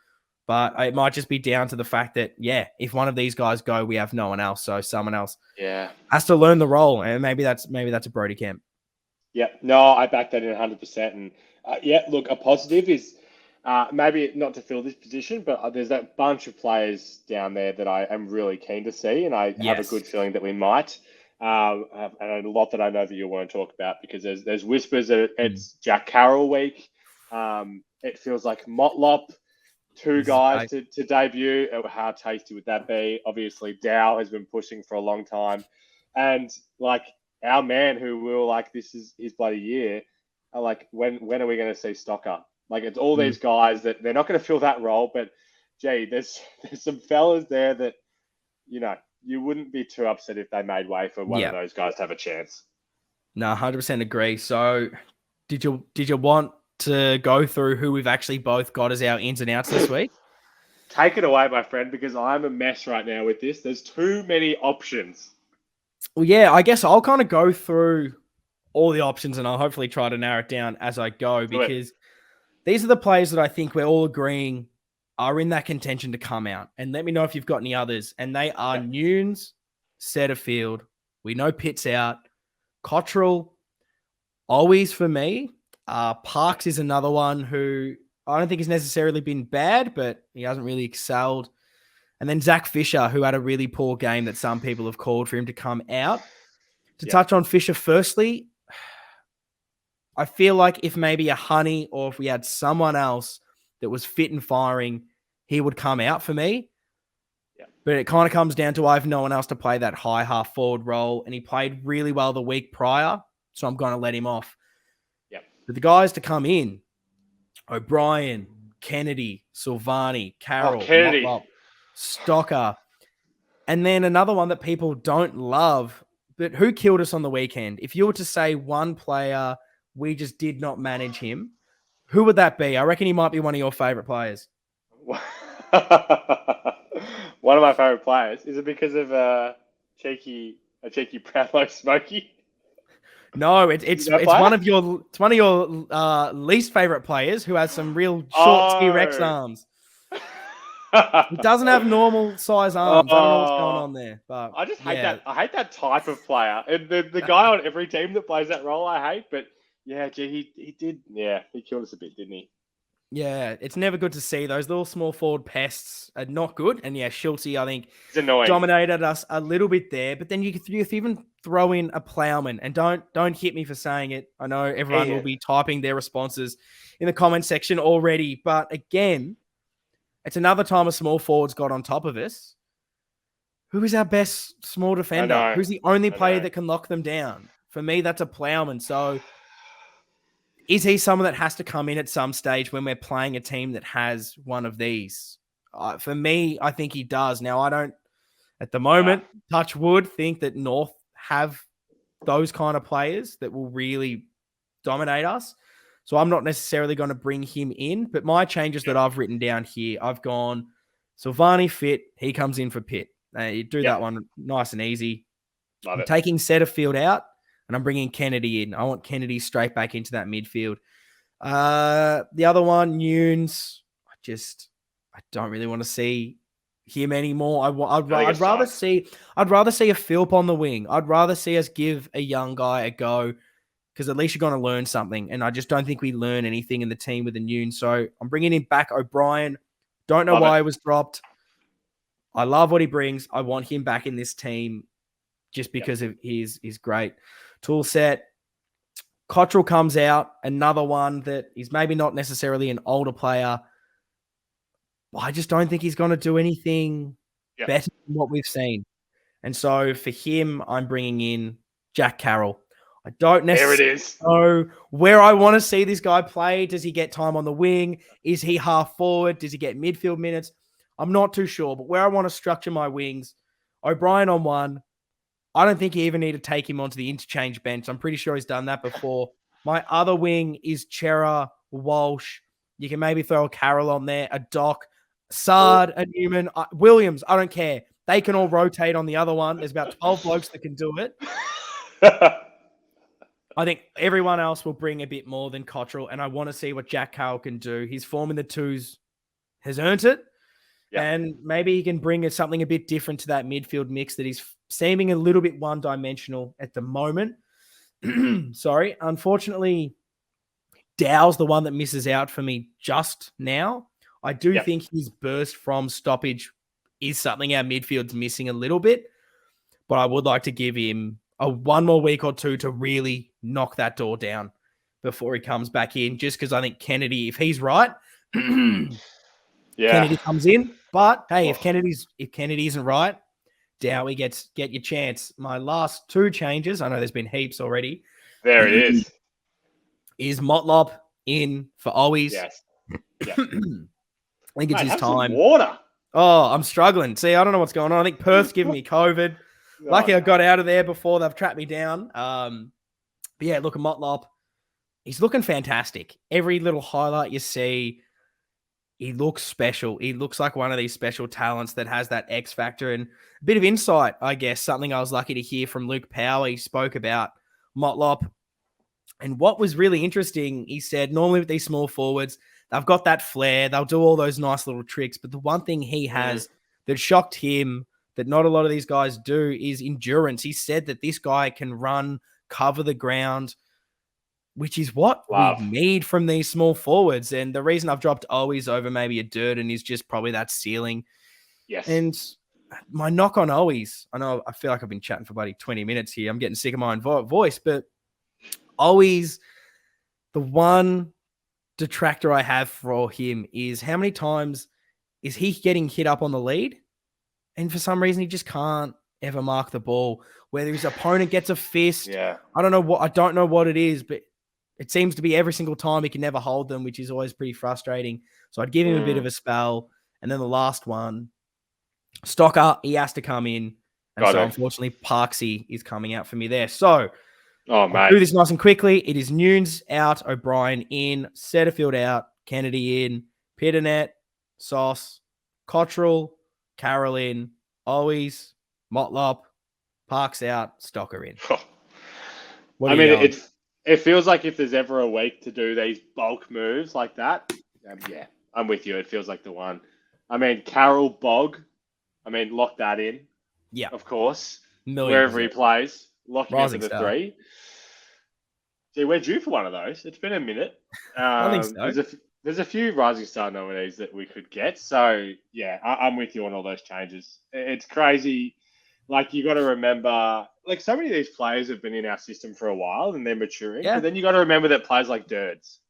But it might just be down to the fact that, if one of these guys go, we have no one else. So someone else has to learn the role. And maybe that's a Brody Kemp. Yeah, no, I back that in 100%. And look, a positive is maybe not to fill this position, but there's that bunch of players down there that I am really keen to see. And I have a good feeling that we might. And a lot that I know that you want to talk about, because there's whispers that it's Jack Carroll week. It feels like Motlop, two guys to debut. How tasty would that be? Obviously, Dow has been pushing for a long time. And like our man who we were like, this is his bloody year, are like, when are we going to see Stocker? Like, it's all these guys that they're not going to fill that role, but gee, there's some fellas there that, you wouldn't be too upset if they made way for one of those guys to have a chance. No, 100% agree. So did you want to go through who we've actually both got as our ins and outs this week? Take it away, my friend, because I'm a mess right now with this. There's too many options. Well, yeah, I guess I'll kind of go through all the options and I'll hopefully try to narrow it down as I go, because these are the players that I think we're all agreeing are in that contention to come out. And let me know if you've got any others. And they are Nunes, Setterfield. We know Pitt's out. Cottrell, always for me. Parks is another one who I don't think has necessarily been bad, but he hasn't really excelled. And then Zach Fisher, who had a really poor game that some people have called for him to come out. To touch on Fisher firstly, I feel like if maybe a Honey or if we had someone else that was fit and firing, he would come out for me. Yeah. But it kind of comes down to I have no one else to play that high half forward role, and he played really well the week prior, so I'm going to let him off. Yep. But the guys to come in, O'Brien, Kennedy, Silvani, Carroll, Motlop, Stocker, and then another one that people don't love, but who killed us on the weekend? If you were to say one player, we just did not manage him, who would that be? I reckon he might be one of your favourite players. One of my favourite players. Is it because of a cheeky Brownlow Smokey? No, it's one of your least favourite players who has some real short T-Rex arms. He doesn't have normal size arms. I don't know what's going on there. But I just hate that. I hate that type of player. And the guy on every team that plays that role, I hate. But he did. Yeah, he killed us a bit, didn't he? Yeah, it's never good to see. Those little small forward pests are not good. And Schultze, I think, dominated us a little bit there. But then you even throw in a Plowman, and don't hit me for saying it. I know everyone will be typing their responses in the comment section already. But again, it's another time a small forward's got on top of us. Who is our best small defender? Who's the only player that can lock them down? For me, that's a Plowman. So is he someone that has to come in at some stage when we're playing a team that has one of these? For me, I think he does. Now, I don't, at the moment, touch wood, think that North have those kind of players that will really dominate us. So I'm not necessarily going to bring him in. But my changes that I've written down here, I've gone Silvani fit. He comes in for Pitt. You do that one nice and easy. I'm taking Setterfield out. And I'm bringing Kennedy in. I want Kennedy straight back into that midfield. The other one, Nunes, I don't really want to see him anymore. I'd rather see a Philp on the wing. I'd rather see us give a young guy a go, because at least you're going to learn something. And I just don't think we learn anything in the team with the Nunes. So I'm bringing him back. O'Brien, don't know why he was dropped. I love what he brings. I want him back in this team just because of his great tool set. Cottrell comes out, another one that is maybe not necessarily an older player. I just don't think he's going to do anything better than what we've seen. And so for him, I'm bringing in Jack Carroll. I don't necessarily know where I want to see this guy play. Does he get time on the wing? Is he half forward? Does he get midfield minutes? I'm not too sure. But where I want to structure my wings, O'Brien on one, I don't think you even need to take him onto the interchange bench. I'm pretty sure he's done that before. My other wing is Chera, Walsh. You can maybe throw a Carroll on there, a Doc, Sard, a Newman, Williams. I don't care. They can all rotate on the other one. There's about 12 blokes that can do it. I think everyone else will bring a bit more than Cottrell, and I want to see what Jack Carroll can do. His form in the twos has earned it, and maybe he can bring something a bit different to that midfield mix that is seeming a little bit one-dimensional at the moment. Sorry. Unfortunately, Dow's the one that misses out for me just now. I do think his burst from stoppage is something our midfield's missing a little bit, but I would like to give him one more week or two to really knock that door down before he comes back in, just because I think Kennedy, if he's right, Kennedy comes in. But hey, if Kennedy isn't right, Dowie get your chance. My last two changes, I know there's been heaps already. There it is. Is Motlop in for always? Yes. Yeah. I think it's his time. Some water. Oh, I'm struggling. See, I don't know what's going on. I think Perth's giving me COVID. Lucky I got out of there before they've trapped me down. But yeah, look at Motlop. He's looking fantastic. Every little highlight you see, he looks special. He looks like one of these special talents that has that X factor and a bit of insight, I guess. Something I was lucky to hear from Luke Power. He spoke about Motlop. And what was really interesting, he said, normally with these small forwards, they've got that flair. They'll do all those nice little tricks. But the one thing he has that shocked him that not a lot of these guys do is endurance. He said that this guy can run, cover the ground, which is what we need from these small forwards. And the reason I've dropped always over maybe a Durden is just probably that ceiling. Yes. And my knock on always, I know I feel like I've been chatting for about 20 minutes here. I'm getting sick of my own voice, but always the one detractor I have for him is how many times is he getting hit up on the lead? And for some reason, he just can't ever mark the ball. Whether his opponent gets a fist, I don't know what it is, but it seems to be every single time he can never hold them, which is always pretty frustrating. So I'd give him a bit of a spell. And then the last one, Stocker, he has to come in. And unfortunately, Parksy is coming out for me there. So I'll do this nice and quickly. It is Nunes out, O'Brien in, Setterfield out, Kennedy in, Pitternet, Sauce, Cottrell, Carroll in, Always, Motlop, Parks out, Stocker in. It feels like if there's ever a week to do these bulk moves like that, I'm with you. It feels like the one. I mean, Carroll, Bog, lock that in. Yeah. Of course. Wherever he plays, lock him into the three. See, we're due for one of those. It's been a minute. I think so. There's a few Rising Star nominees that we could get. So, yeah, I'm with you on all those changes. It's crazy. Like, you got to remember, like, so many of these players have been in our system for a while and they're maturing. Yeah. But then you got to remember that players like Durds,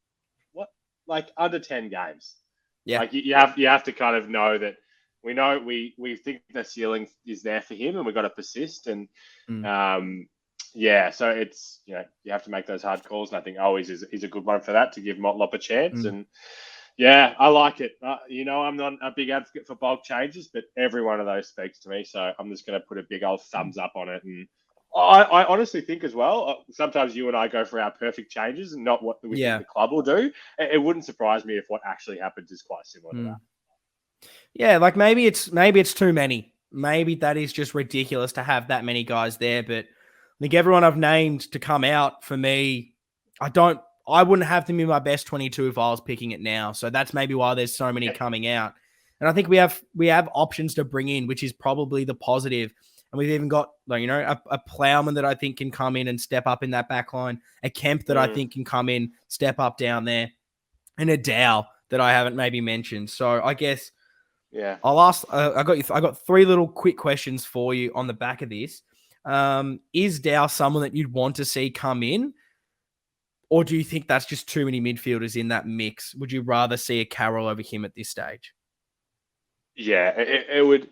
under 10 games. Yeah. Like, you have to kind of know that we know we think the ceiling is there for him and we've got to persist. And, so it's, you have to make those hard calls. And I think always is a good one for that, to give Motlop a chance. And yeah, I like it. I'm not a big advocate for bulk changes, but every one of those speaks to me. So I'm just going to put a big old thumbs up on it. And I honestly think as well, sometimes you and I go for our perfect changes and not what we think the club will do. It wouldn't surprise me if what actually happens is quite similar to that. Yeah, like maybe it's too many. Maybe that is just ridiculous to have that many guys there, but I think everyone I've named to come out for me, I wouldn't have them in my best 22 if I was picking it now. So that's maybe why there's so many coming out. And I think we have options to bring in, which is probably the positive. And we've even got, a Plowman that I think can come in and step up in that back line, a Kemp that I think can come in, step up down there, and a Dow that I haven't maybe mentioned. So I guess I'll ask. I got three little quick questions for you on the back of this. Is Dow someone that you'd want to see come in? Or do you think that's just too many midfielders in that mix? Would you rather see a Carroll over him at this stage? Yeah, it would.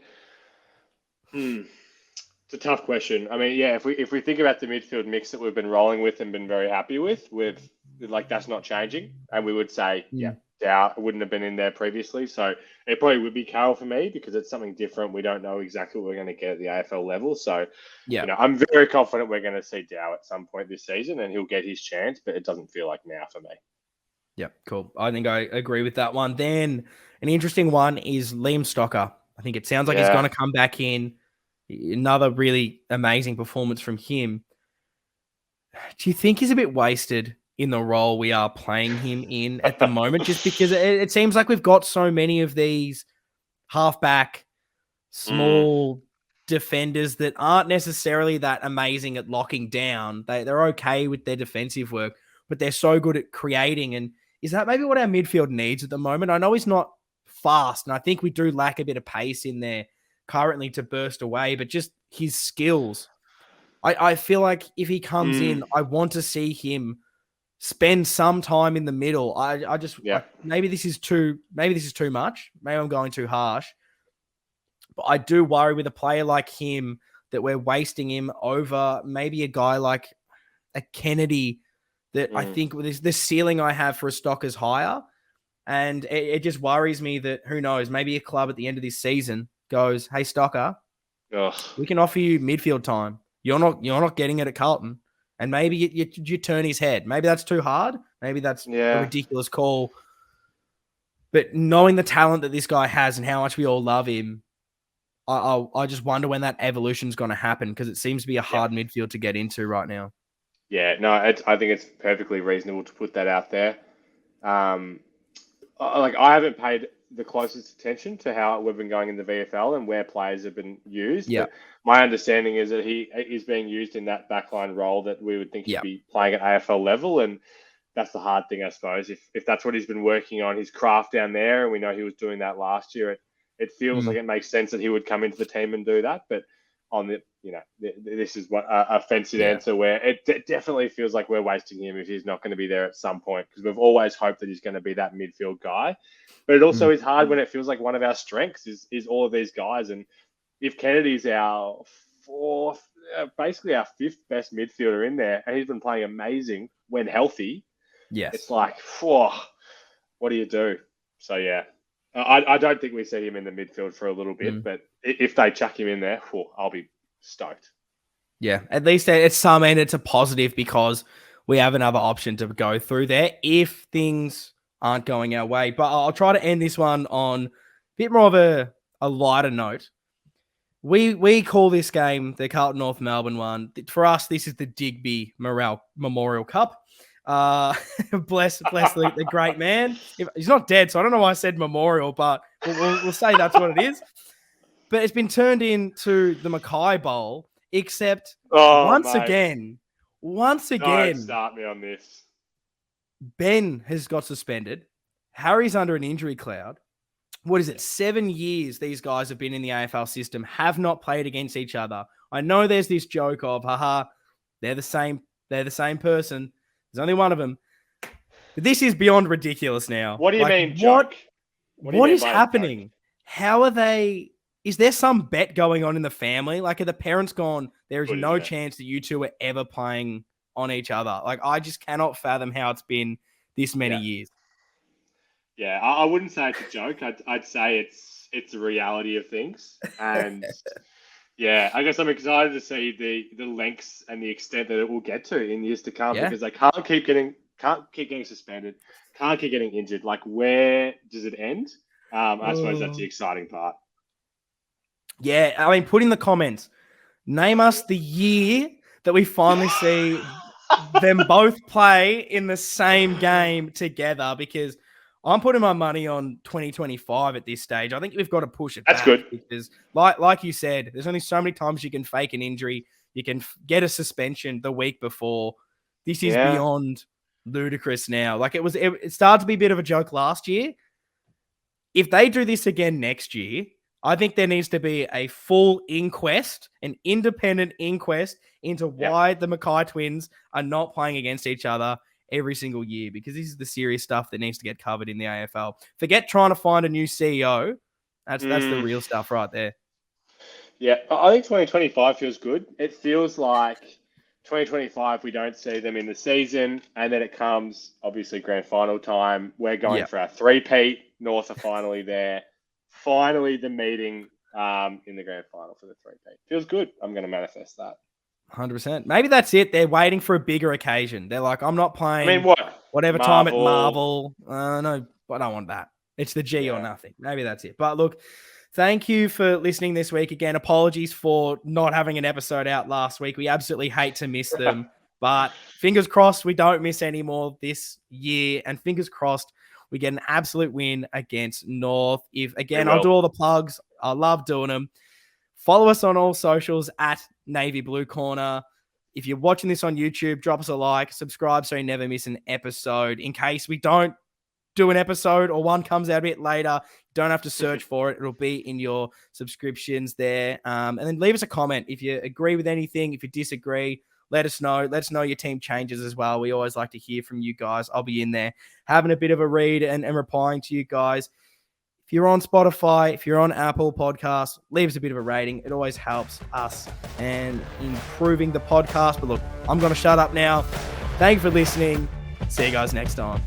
It's a tough question. If we think about the midfield mix that we've been rolling with and been very happy with like that's not changing, and we would say, doubt wouldn't have been in there previously. So it probably would be Carroll for me because it's something different. We don't know exactly what we're going to get at the AFL level. So, Yeah. I'm very confident we're going to see Dow at some point this season and he'll get his chance, but it doesn't feel like now for me. Yeah, cool. I think I agree with that one. Then an interesting one is Liam Stocker. I think it sounds like he's going to come back in. Another really amazing performance from him. Do you think he's a bit wasted in the role we are playing him in at the moment? Just because it seems like we've got so many of these halfback, small defenders that aren't necessarily that amazing at locking down. They're okay with their defensive work, but they're so good at creating. And is that maybe what our midfield needs at the moment? I know he's not fast, and I think we do lack a bit of pace in there currently to burst away, but just his skills. I feel like if he comes in, I want to see him spend some time in the middle. Maybe this is too much. Maybe I'm going too harsh. But I do worry with a player like him that we're wasting him over maybe a guy like a Kennedy that I think the ceiling I have for a stock is higher. And it just worries me that, who knows, maybe a club at the end of this season goes, hey, Stocker, we can offer you midfield time. You're not getting it at Carlton. And maybe you turn his head. Maybe that's too hard. Maybe that's a ridiculous call. But knowing the talent that this guy has and how much we all love him, I just wonder when that evolution is going to happen because it seems to be a hard midfield to get into right now. Yeah, no, I think it's perfectly reasonable to put that out there. I haven't paid the closest attention to how we've been going in the VFL and where players have been used. Yeah. But my understanding is that he is being used in that backline role that we would think he'd be playing at AFL level. And that's the hard thing, I suppose. If that's what he's been working on, his craft down there, and we know he was doing that last year, it feels like it makes sense that he would come into the team and do that. But on this is what a fenced answer where it definitely feels like we're wasting him if he's not going to be there at some point because we've always hoped that he's going to be that midfield guy. But it also is hard when it feels like one of our strengths is all of these guys. And if Kennedy's our fourth, basically our fifth best midfielder in there, and he's been playing amazing when healthy, it's like, what do you do? So, yeah. I don't think we see him in the midfield for a little bit, but if they chuck him in there, I'll be stoked. Yeah, at least at some end, it's a positive because we have another option to go through there if things aren't going our way. But I'll try to end this one on a bit more of a lighter note. We call this game the Carlton North Melbourne one. For us, this is the Digby Memorial Cup. Bless the great man. He's not dead, so I don't know why I said memorial, but we'll say that's what it is. But it's been turned into the Mackay Bowl, except once again, don't start me on this. Ben has got suspended. Harry's under an injury cloud. What is it? 7 years these guys have been in the AFL system, have not played against each other. I know there's this joke of, they're the same person. There's only one of them. But this is beyond ridiculous now. What do you mean, joke? What is happening? How are they? Is there some bet going on in the family? Like, are the parents gone, there is no chance that you two are ever playing on each other? Like, I just cannot fathom how it's been this many years. Yeah, I wouldn't say it's a joke. I'd say it's a reality of things. And yeah, I guess I'm excited to see the lengths and the extent that it will get to in years to come because they can't keep getting suspended, can't keep getting injured. Like, where does it end? I suppose that's the exciting part. Yeah, I mean, put in the comments, name us the year that we finally see them both play in the same game together because I'm putting my money on 2025 at this stage. I think we've got to push it That's back good. Because like you said, there's only so many times you can fake an injury. You can get a suspension the week before. This is beyond ludicrous now. Like it started to be a bit of a joke last year. If they do this again next year, I think there needs to be a full inquest, an independent inquest into why the Mackay twins are not playing against each other every single year, because this is the serious stuff that needs to get covered in the AFL. Forget trying to find a new CEO. That's the real stuff right there. Yeah, I think 2025 feels good. It feels like 2025, we don't see them in the season, and then it comes obviously grand final time. We're going for our three-peat. North are finally there. Finally, the meeting in the grand final for the three-peat. Feels good. I'm going to manifest that. 100%. Maybe that's it. They're waiting for a bigger occasion. They're like, I'm not playing. I mean, what? Whatever time at Marvel. No, I don't want that. It's the G or nothing. Maybe that's it. But look, thank you for listening this week. Again, apologies for not having an episode out last week. We absolutely hate to miss them. But fingers crossed we don't miss any more this year. And fingers crossed we get an absolute win against North. I'll do all the plugs. I love doing them. Follow us on all socials at Navy Blue Corner. If you're watching this on YouTube, drop us a like, subscribe so you never miss an episode. In case we don't do an episode or one comes out a bit later, you don't have to search for it. It'll be in your subscriptions there. And then leave us a comment. If you agree with anything, if you disagree, let us know. Let us know your team changes as well. We always like to hear from you guys. I'll be in there having a bit of a read and replying to you guys. If you're on Spotify, if you're on Apple Podcasts, leave us a bit of a rating. It always helps us and improving the podcast. But look, I'm going to shut up now. Thank you for listening. See you guys next time.